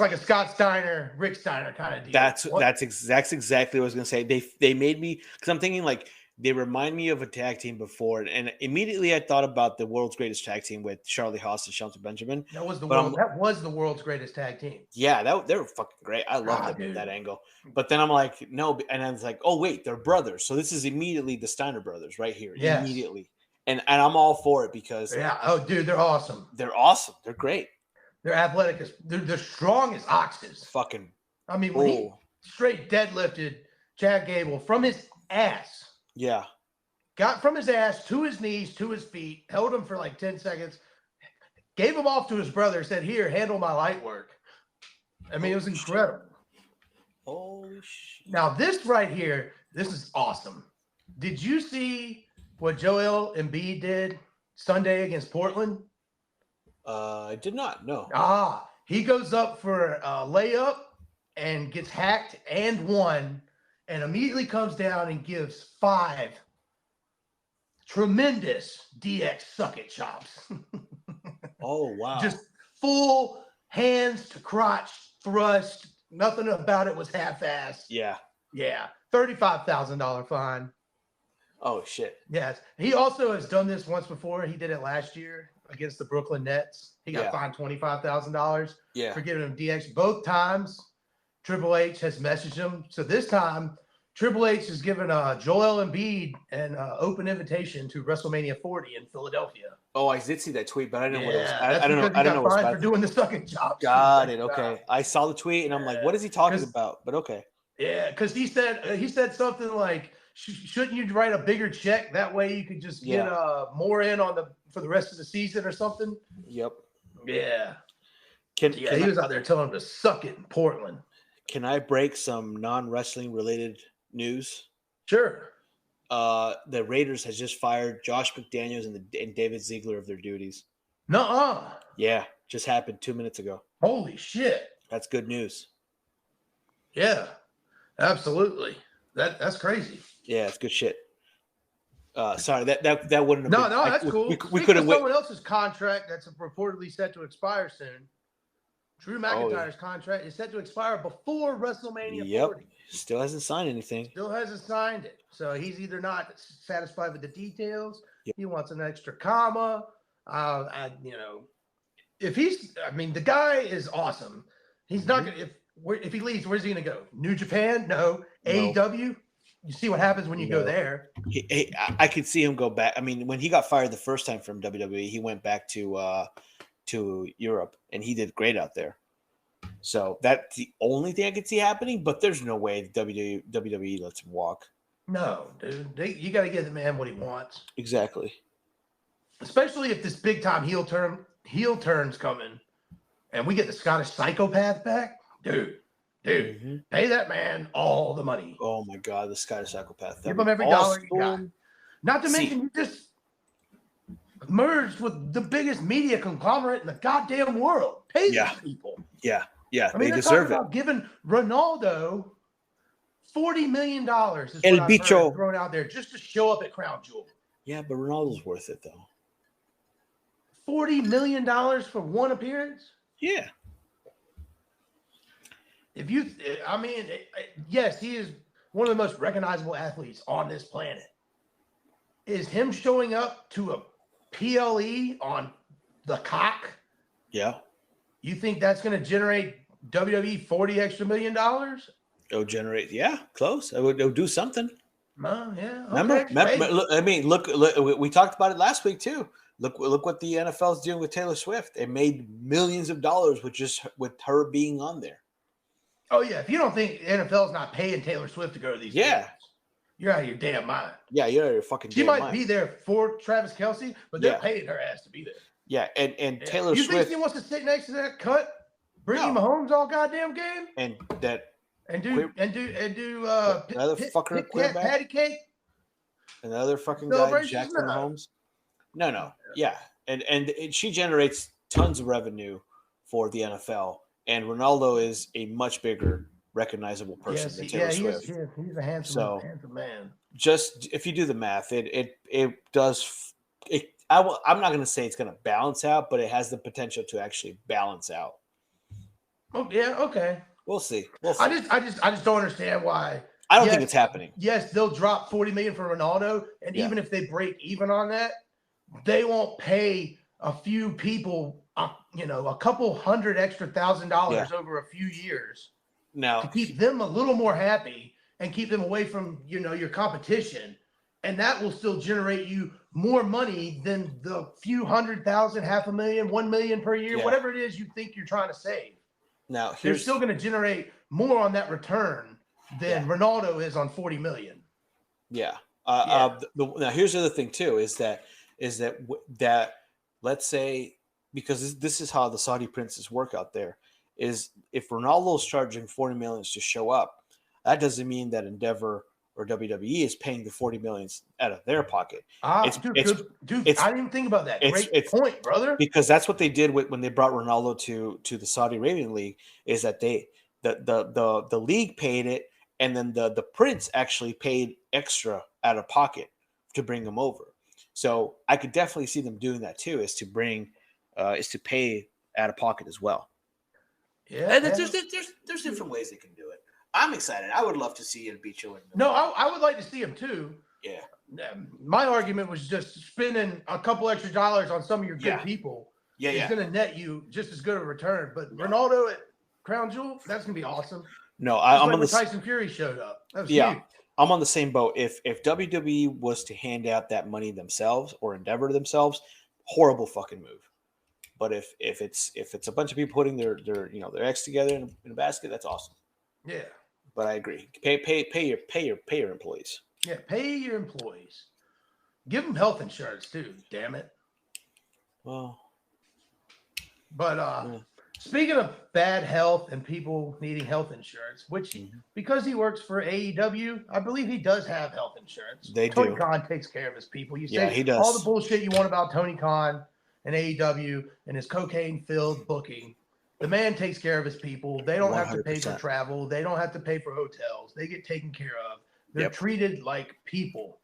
like a Scott Steiner, Rick Steiner kind of deal. That's exactly what I was gonna say. They made me, because I'm thinking like they remind me of a tag team before, and immediately I thought about the world's greatest tag team with Charlie Haas and Shelton Benjamin. That was the world's greatest tag team. Yeah, they were fucking great. I love that angle. But then I'm like, no, and I was like, oh wait, they're brothers. So this is immediately the Steiner brothers right here. Yes. Immediately. And I'm all for it because dude, they're awesome. They're awesome. They're great. They're athletic. They're strong as oxes. Fucking. I mean, when he straight deadlifted Chad Gable from his ass. Yeah. Got from his ass to his knees, to his feet, held him for like 10 seconds, gave him off to his brother, said, "Here, handle my light work." I mean, it was incredible. Holy shit. Now, this right here, this is awesome. Did you see what Joel Embiid did Sunday against Portland? I did not. No. He goes up for a layup and gets hacked and won, and immediately comes down and gives 5 tremendous DX suck it chops. Oh, wow. Just full hands to crotch thrust. Nothing about it was half-assed. Yeah. Yeah. $35,000 fine. Oh, shit. Yes. He also has done this once before. He did it last year against the Brooklyn Nets. He got fined $25,000 for giving him DX. Both times, Triple H has messaged him. So this time, Triple H has given Joel Embiid an open invitation to WrestleMania 40 in Philadelphia. Oh, I did see that tweet, but I didn't know what it was. I don't know what's for doing the sucking job. Got it. Okay. I saw the tweet and I'm like, what is he talking about? But okay. Yeah, because he said something like, shouldn't you write a bigger check? That way you could just get more in for the rest of the season or something. Yep. Yeah. He was out there telling him to suck it in Portland. Can I break some non-wrestling related news? Sure. The Raiders has just fired Josh McDaniels and David Ziegler of their duties. Nuh-uh. Yeah, just happened 2 minutes ago. Holy shit. That's good news. Yeah, absolutely. That's crazy. Yeah, it's good shit. Sorry, that wouldn't have been. No, that's cool. We could have wait. Someone else's contract that's reportedly set to expire soon. Drew McIntyre's contract is set to expire before WrestleMania 40. Still hasn't signed anything. Still hasn't signed it. So he's either not satisfied with the details. Yep. He wants an extra comma. If he's, the guy is awesome. He's not going to, if he leaves, where's he going to go? New Japan? No. AEW? You see what happens when you go there. I could see him go back. I mean, when he got fired the first time from WWE, he went back to Europe, and he did great out there. So that's the only thing I could see happening, but there's no way WWE lets him walk. No, dude. You got to give the man what he wants. Exactly. Especially if this big-time heel turn's coming, and we get the Scottish Psychopath back. Dude, pay that man all the money. Oh, my God, the Scottish Psychopath. Give him every dollar you got. Not to mention, you just merged with the biggest media conglomerate in the goddamn world. Pay these people. Yeah, they deserve it. Giving Ronaldo $40 million is El what Bicho I've thrown out there just to show up at Crown Jewel. Yeah, but Ronaldo's worth it, though. $40 million for one appearance? Yeah. Yes, he is one of the most recognizable athletes on this planet. Is him showing up to a PLE on the cock? Yeah. You think that's going to generate WWE $40 extra million? It'll generate, close. It'll do something. Yeah. Remember? Look, we talked about it last week too. Look what the NFL is doing with Taylor Swift. They made millions of dollars with her being on there. Oh yeah. If you don't think the NFL is not paying Taylor Swift to go to these games, you're out of your damn mind. Yeah, you're out of your fucking damn mind. She might be there for Travis Kelce, but they're paying her ass to be there. Yeah, and Taylor Swift. You think she wants to sit next to that cut Brittany Mahomes all goddamn game? And do another fucker quarterback, patty cake, another fucking guy, Jackson Mahomes. No, yeah, and she generates tons of revenue for the NFL, and Ronaldo is a much bigger, recognizable person than Taylor Swift. He's a handsome man. Just if you do the math, it does. I'm not going to say it's going to balance out, but it has the potential to actually balance out. Oh yeah, okay. We'll see. I just don't understand why. I don't think it's happening. Yes, they'll drop $40 million for Ronaldo, and even if they break even on that, they won't pay a few people, a couple $100 extra $1,000 over a few years. Now to keep them a little more happy and keep them away from your competition, and that will still generate you more money than the few 100,000, $500,000, $1 million per year, whatever it is you think you're trying to save. Now they're still going to generate more on that return than Ronaldo is on $40 million. Yeah. Now here's the other thing too: is that let's say, because this is how the Saudi princes work out there, is if Ronaldo's charging $40 million to show up, that doesn't mean that Endeavor or WWE is paying the $40 million out of their pocket. Dude, I didn't even think about that. Great point, brother. Because that's what they did when they brought Ronaldo to the Saudi Arabian League, is that the league paid it, and then the prince actually paid extra out of pocket to bring him over. So I could definitely see them doing that too, is to pay out of pocket as well. Yeah, and there's different ways they can do it. I'm excited. I would love to see El Bicho. I would like to see him too. Yeah. My argument was just spending a couple extra dollars on some of your good people. Yeah, it's going to net you just as good a return. But Ronaldo at Crown Jewel, that's going to be awesome. No, I'm on the Tyson Fury showed up. That was huge. I'm on the same boat. If WWE was to hand out that money themselves or Endeavor themselves, horrible fucking move. But if it's a bunch of people putting their eggs together in a basket, that's awesome. Yeah. But I agree. Pay your employees. Yeah, pay your employees. Give them health insurance too. Damn it. Well. But speaking of bad health and people needing health insurance, which because he works for AEW, I believe he does have health insurance. Tony Khan takes care of his people. You say he does. All the bullshit you want about Tony Khan and AEW and his cocaine-filled booking. The man takes care of his people. They don't 100%. Have to pay for travel. They don't have to pay for hotels. They get taken care of. They're treated like people.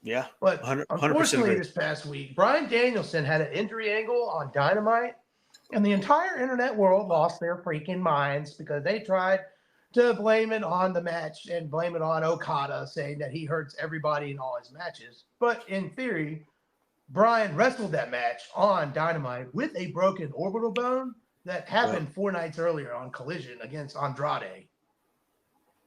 Yeah. But 100% unfortunately, agree. this past week, Bryan Danielson had an injury angle on Dynamite, and the entire internet world lost their freaking minds because they tried to blame it on the match and blame it on Okada, saying that he hurts everybody in all his matches. But in theory, Bryan wrestled that match on Dynamite with a broken orbital bone that happened 4 nights earlier on Collision against Andrade.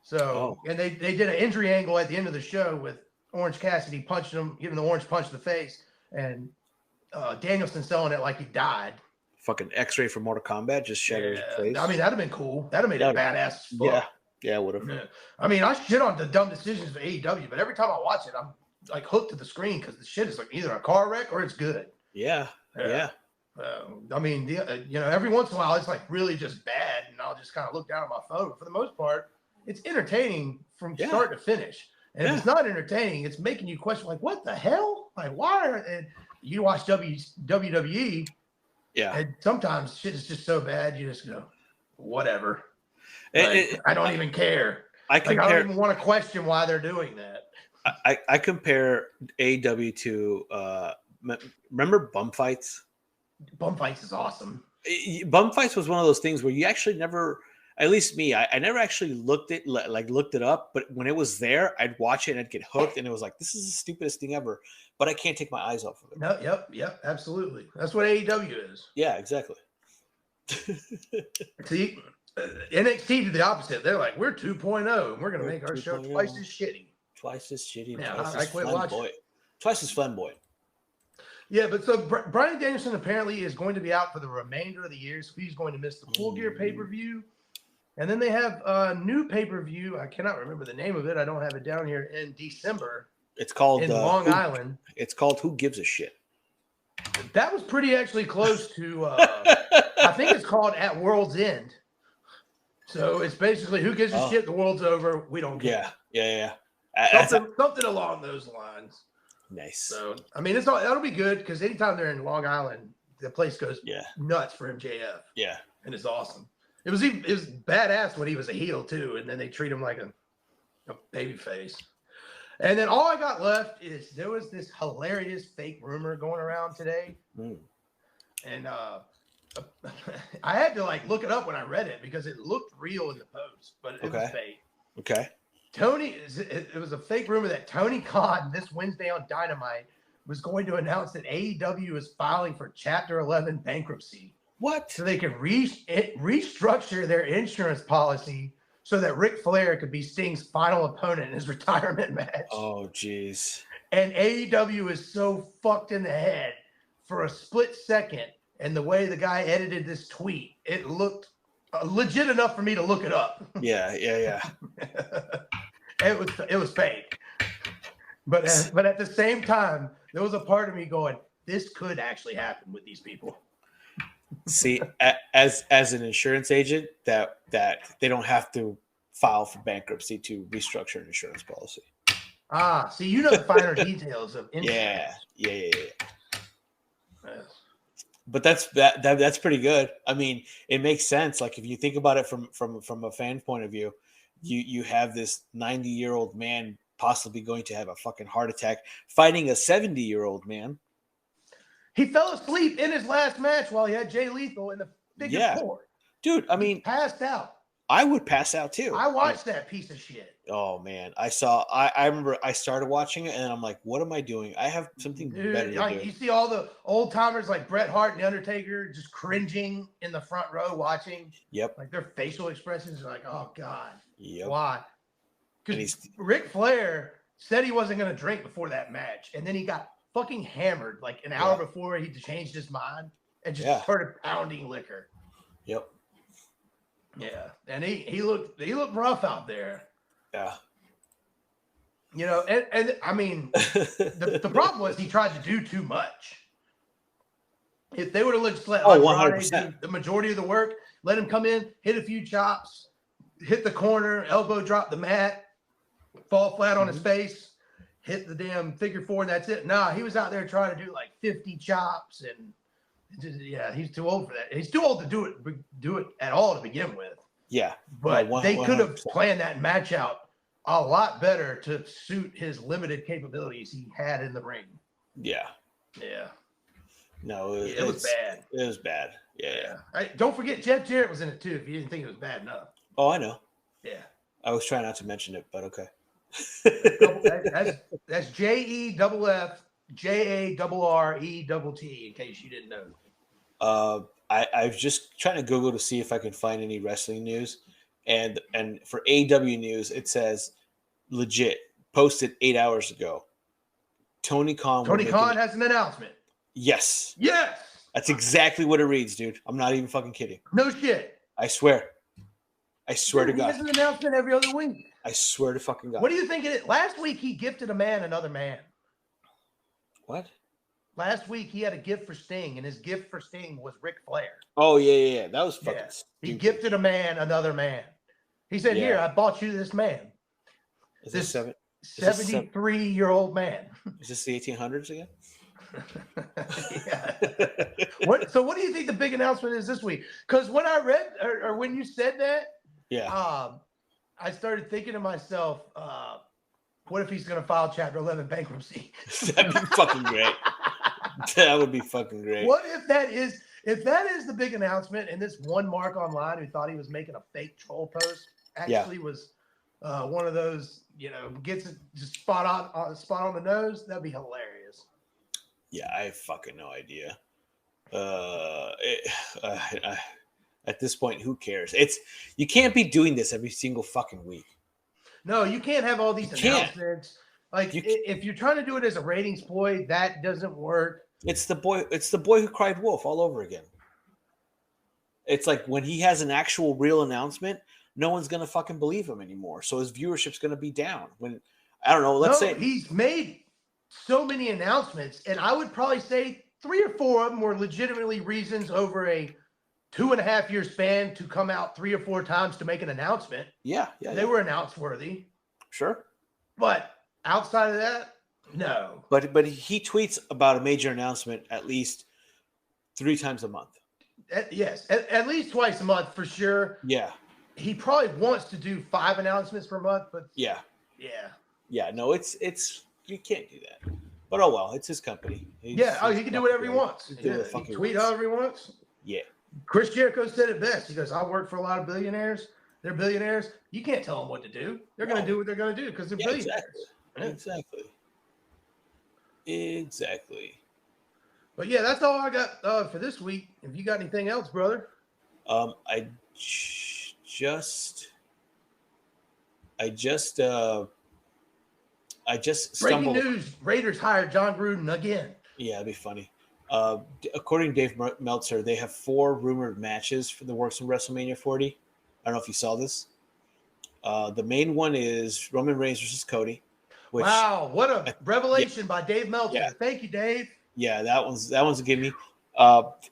So, and they did an injury angle at the end of the show with Orange Cassidy punching him, giving the orange punch to the face, and Danielson selling it like he died. Fucking X-ray from Mortal Kombat just shattered his face. I mean, that'd have been cool. That'd have made it badass. Yeah, it would have. Yeah. I mean, I shit on the dumb decisions of AEW, but every time I watch it, I'm like hooked to the screen because the shit is like either a car wreck or it's good. Yeah. I mean, every once in a while it's like really just bad, and I'll just kind of look down at my phone. But for the most part, it's entertaining from start to finish. And if it's not entertaining, it's making you question, like, what the hell? Like, why? And you watch WWE, and sometimes shit is just so bad, you just go, whatever. I don't even care. I don't even want to question why they're doing that. I compare AEW to remember Bum Fights? Bum Fights is awesome. Bum Fights was one of those things where you actually never, at least me, I never actually looked it up, but when it was there, I'd watch it and I'd get hooked, and it was like, this is the stupidest thing ever, but I can't take my eyes off of it. No, yep, absolutely. That's what AEW is. Yeah, exactly. See, NXT did the opposite. They're like, we're 2.0, and we're going to make our show twice as shitty. Twice as shitty. Yeah, I quit watching. Twice as flamboyant. Yeah, but so Bryan Danielson apparently is going to be out for the remainder of the year, so he's going to miss the Full Gear pay-per-view. And then they have a new pay-per-view. I cannot remember the name of it. I don't have it down here in December. It's called in Long Island. It's called Who Gives a Shit? That was pretty actually close to, I think it's called At World's End. So it's basically who gives a shit, the world's over, we don't care. Yeah. Something along those lines. Nice. So, I mean, that'll be good because anytime they're in Long Island, the place goes nuts for MJF. Yeah. And it's awesome. It was badass when he was a heel too, and then they treat him like a baby face. And then all I got left is there was this hilarious fake rumor going around today. And I had to look it up when I read it because it looked real in the post, but it was fake. Okay. It was a fake rumor that Tony Khan this Wednesday on Dynamite was going to announce that AEW is filing for Chapter 11 bankruptcy. What? So they can restructure their insurance policy so that Ric Flair could be Sting's final opponent in his retirement match. Oh, jeez. And AEW is so fucked in the head for a split second. And the way the guy edited this tweet, it looked legit enough for me to look it up. Yeah. It was fake. But at the same time, there was a part of me going, this could actually happen with these people. See, as an insurance agent, that they don't have to file for bankruptcy to restructure an insurance policy. See, you know the finer details of insurance. Yeah. But that's pretty good. I mean, it makes sense. Like if you think about it from a fan point of view, you have this 90-year-old man possibly going to have a fucking heart attack fighting a 70-year-old man. He fell asleep in his last match while he had Jay Lethal in the figure 4. Dude, I mean, he passed out. I would pass out too. I watched that piece of shit. Oh man, I remember I started watching it and I'm like, what am I doing? I have something better to do. You see all the old timers like Bret Hart and The Undertaker just cringing in the front row watching. Yep. Like their facial expressions are like, oh God. Yep. Why? Because Ric Flair said he wasn't going to drink before that match, and then he got fucking hammered like an hour before he changed his mind and just started pounding liquor. Yep. Yeah, and he looked rough out there. Yeah. You know, and I mean, the problem was he tried to do too much. If they would have let 100% the majority of the work, let him come in, hit a few chops, hit the corner, elbow drop the mat, fall flat on his face, hit the damn figure 4, and that's it. Nah, he was out there trying to do like 50 chops, and he's too old for that. He's too old to do it at all to begin with. Yeah, but they could have planned that match out a lot better to suit his limited capabilities he had in the ring. Yeah. Yeah. No, it was bad. It was bad. Yeah. Don't forget Jeff Jarrett was in it too. If you didn't think it was bad enough. Oh, I know. Yeah. I was trying not to mention it, but okay. That's JEFFJARRETT. In case you didn't know. I was just trying to Google to see if I can find any wrestling news, and for AEW news, it says legit posted 8 hours ago. Tony Khan has an announcement. Yes. That's exactly what it reads, dude. I'm not even fucking kidding. No shit. I swear to God. He has an announcement every other week. I swear to fucking God. What do you think it is? Last week he gifted a man another man. What? Last week he had a gift for Sting, and his gift for Sting was Ric Flair. Oh yeah. That was fucking stupid. He gifted a man another man. He said, "Here, I bought you this man." Is this 73-year-old man. Is this the 1800s again? Yeah. So what do you think the big announcement is this week? Because when I read or when you said that, I started thinking to myself, what if he's going to file Chapter 11 bankruptcy? That'd be fucking great. That would be fucking great. What if that is the big announcement, and this one Mark online who thought he was making a fake troll post actually was one of those, gets it just spot on the nose? That'd be hilarious. Yeah, I have fucking no idea. At this point, who cares? You can't be doing this every single fucking week. No, you can't have all these announcements. If you're trying to do it as a ratings ploy, that doesn't work. It's the boy who cried wolf all over again. It's like when he has an actual real announcement, no one's gonna fucking believe him anymore. So his viewership's gonna be down. When I don't know, let's say he's made so many announcements, and I would probably say 3 or 4 of them were legitimately reasons over a 2.5 year span to come out 3 or 4 times to make an announcement. Yeah. They were announce worthy. Sure. But outside of that, no. But he tweets about a major announcement at least 3 times a month. Yes, at least twice a month for sure. Yeah. He probably wants to do 5 announcements per month, but yeah. No, it's you can't do that. But oh well, it's his company. He can do whatever he wants. He tweet however he wants. Yeah. Chris Jericho said it best. He goes, "I work for a lot of billionaires. They're billionaires. You can't tell them what to do. They're going to do what they're going to do because they're billionaires." Exactly. But yeah, that's all I got for this week. If you got anything else, brother? I just Breaking news: Raiders hired John Gruden again. Yeah, it'd be funny. According to Dave Meltzer, they have 4 rumored matches for the works of WrestleMania 40. I don't know if you saw this. The main one is Roman Reigns versus Cody. Wow, what a revelation by Dave Meltzer. Yeah. Thank you, Dave. Yeah, that one's a gimme.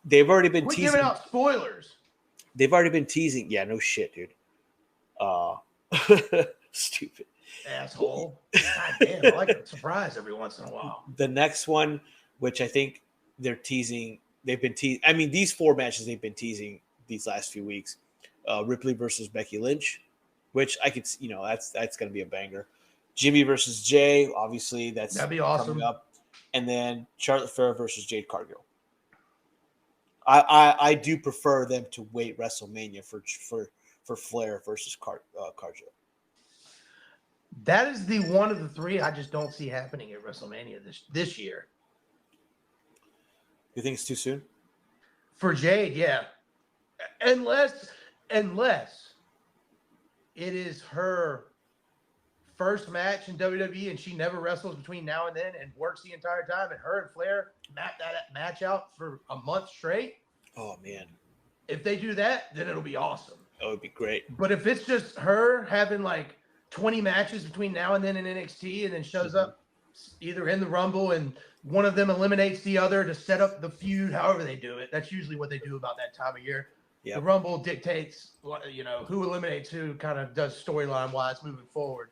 They've already been teasing. Giving out spoilers. They've already been teasing. Yeah, no shit, dude. Stupid. Asshole. God damn, I like a surprise every once in a while. The next one, which I think they're teasing, I mean, these 4 matches they've been teasing these last few weeks. Ripley versus Becky Lynch, which I could, that's going to be a banger. Jimmy versus Jay, obviously, that'd be awesome. Coming up. And then Charlotte Flair versus Jade Cargill. I do prefer them to wait WrestleMania for Flair versus Cargill. That is the one of the 3 I just don't see happening at WrestleMania this year. You think it's too soon? For Jade, yeah. Unless it is her first match in WWE and she never wrestles between now and then and works the entire time, and her and Flair map that match out for a month straight. Oh, man. If they do that, then it'll be awesome. That would be great. But if it's just her having like 20 matches between now and then in NXT and then shows up either in the Rumble and one of them eliminates the other to set up the feud, however they do it, that's usually what they do about that time of year. Yep. The Rumble dictates, who eliminates who, kind of does storyline wise moving forward.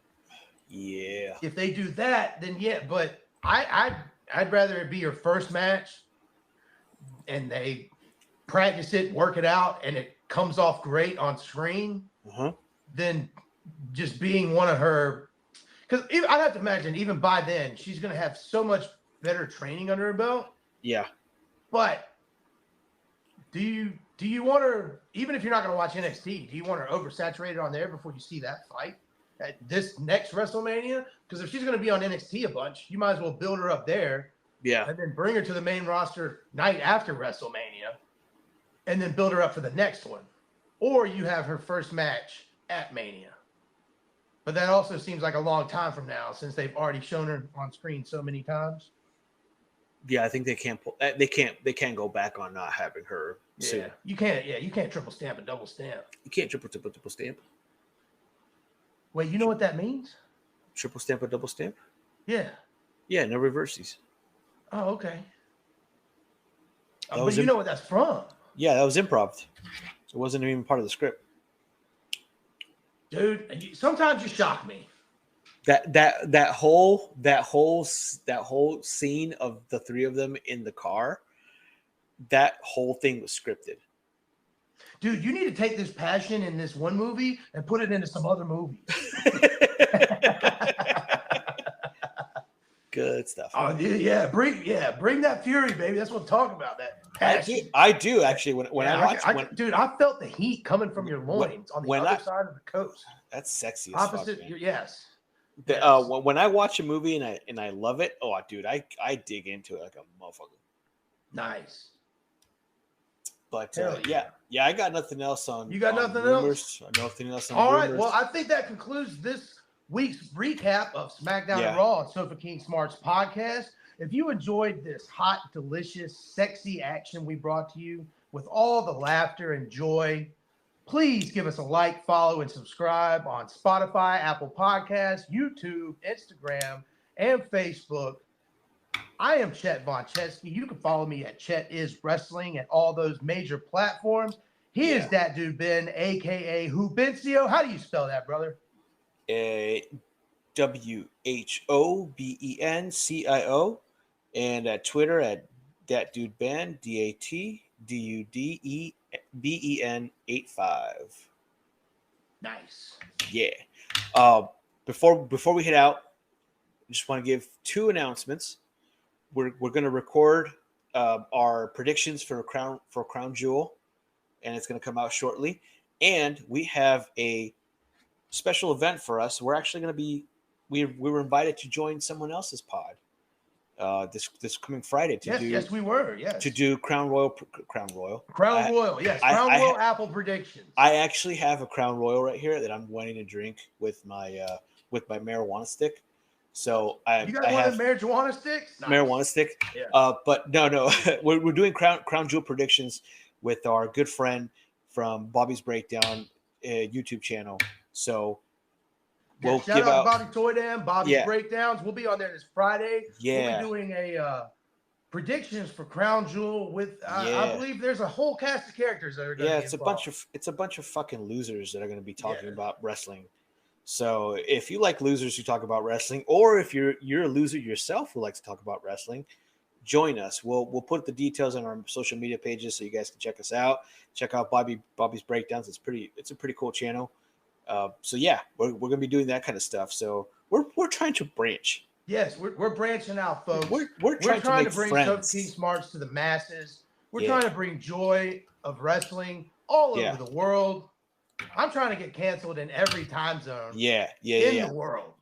Yeah. If they do that, then yeah. But I'd rather it be your first match and they practice it, work it out, and it comes off great on screen than just being one of her Because I'd have to imagine even by then she's going to have so much better training under her belt. Yeah. But do you want her, even if you're not going to watch NXT, do you want her oversaturated on there before you see that fight at this next WrestleMania? Because if she's going to be on NXT a bunch, you might as well build her up there. Yeah. And then bring her to the main roster night after WrestleMania and then build her up for the next one. Or you have her first match at Mania. But that also seems like a long time from now since they've already shown her on screen so many times. Yeah, I think they can't pull. They can't go back on not having her. Soon. Yeah, you can't. Yeah, you can't triple stamp and double stamp. You can't triple stamp. Wait, you know what that means? Triple stamp or double stamp? Yeah. Yeah, no reverses. Oh, okay. But you know what that's from? Yeah, that was improv. It wasn't even part of the script. Dude, sometimes you shock me. That whole scene of the three of them in the car, that whole thing was scripted. Dude, you need to take this passion in this one movie and put it into some other movies. Good stuff. Oh yeah, bring that fury, baby. That's what I'm talking about. That passion. I do actually. When I watch, dude, I felt the heat coming from your loins on the other side of the coast. That's sexy. As Opposite, fuck, man. yes. When I watch a movie and I love it, oh, dude, I dig into it like a motherfucker. Nice. But yeah, I got nothing else on. You got nothing rumors. else? Nothing else on. All rumors. right. Well, I think that concludes this week's recap of SmackDown and Raw on Sofa King Smarks Podcast. If you enjoyed this hot, delicious, sexy action we brought to you with all the laughter and joy, please give us a like, follow, and subscribe on Spotify, Apple Podcasts, YouTube, Instagram, and Facebook. I am Chet Von Chesky. You can follow me at Chet Is Wrestling at all those major platforms. He is that dude Ben, a.k.a. Hubencio. How do you spell that, brother? WHOBENCIO, and at Twitter at that dude Ben, DATDUDEBEN85. Nice. Yeah. Before we head out, I just want to give two announcements. We're going to record our predictions for Crown Jewel, and it's going to come out shortly. And we have a special event for us. We're actually going to be we were invited to join someone else's pod this coming Friday yes we were to do Crown Royal Apple predictions. I actually have a Crown Royal right here that I'm wanting to drink with my marijuana stick. So I have marijuana sticks. Nice. Marijuana stick. Yeah. But no, we're doing Crown Jewel predictions with our good friend from Bobby's Breakdown YouTube channel. So we'll shout out to Bobby Toydam, Bobby's Breakdowns. We'll be on there this Friday. Yeah. We'll be doing a predictions for Crown Jewel with I believe there's a whole cast of characters that are going to be involved. It's a bunch of fucking losers that are going to be talking about wrestling. So if you like losers who talk about wrestling, or if you're a loser yourself who likes to talk about wrestling, join us. We'll put the details on our social media pages so you guys can check us out. Check out Bobby's Breakdowns. It's a pretty cool channel. So yeah, we're gonna be doing that kind of stuff. So we're trying to branch. Yes, we're branching out, folks. We're trying to bring Sofa King Smarks to the masses. We're trying to bring joy of wrestling all over the world. I'm trying to get canceled in every time zone. In the world.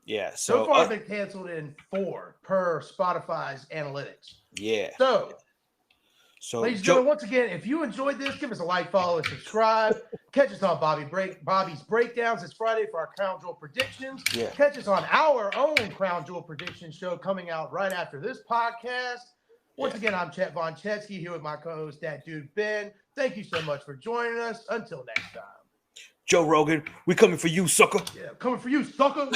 Yeah. So far, I've been canceled in 4 per Spotify's analytics. Yeah. So ladies and gentlemen, once again, if you enjoyed this, give us a like, follow, and subscribe. Catch us on Bobby's Breakdowns. It's Friday for our Crown Jewel predictions. Yeah. Catch us on our own Crown Jewel prediction show coming out right after this podcast. Once again, I'm Chet Von Chesky here with my co-host, that dude Ben. Thank you so much for joining us. Until next time. Joe Rogan, we coming for you, sucker. Yeah, coming for you, sucker.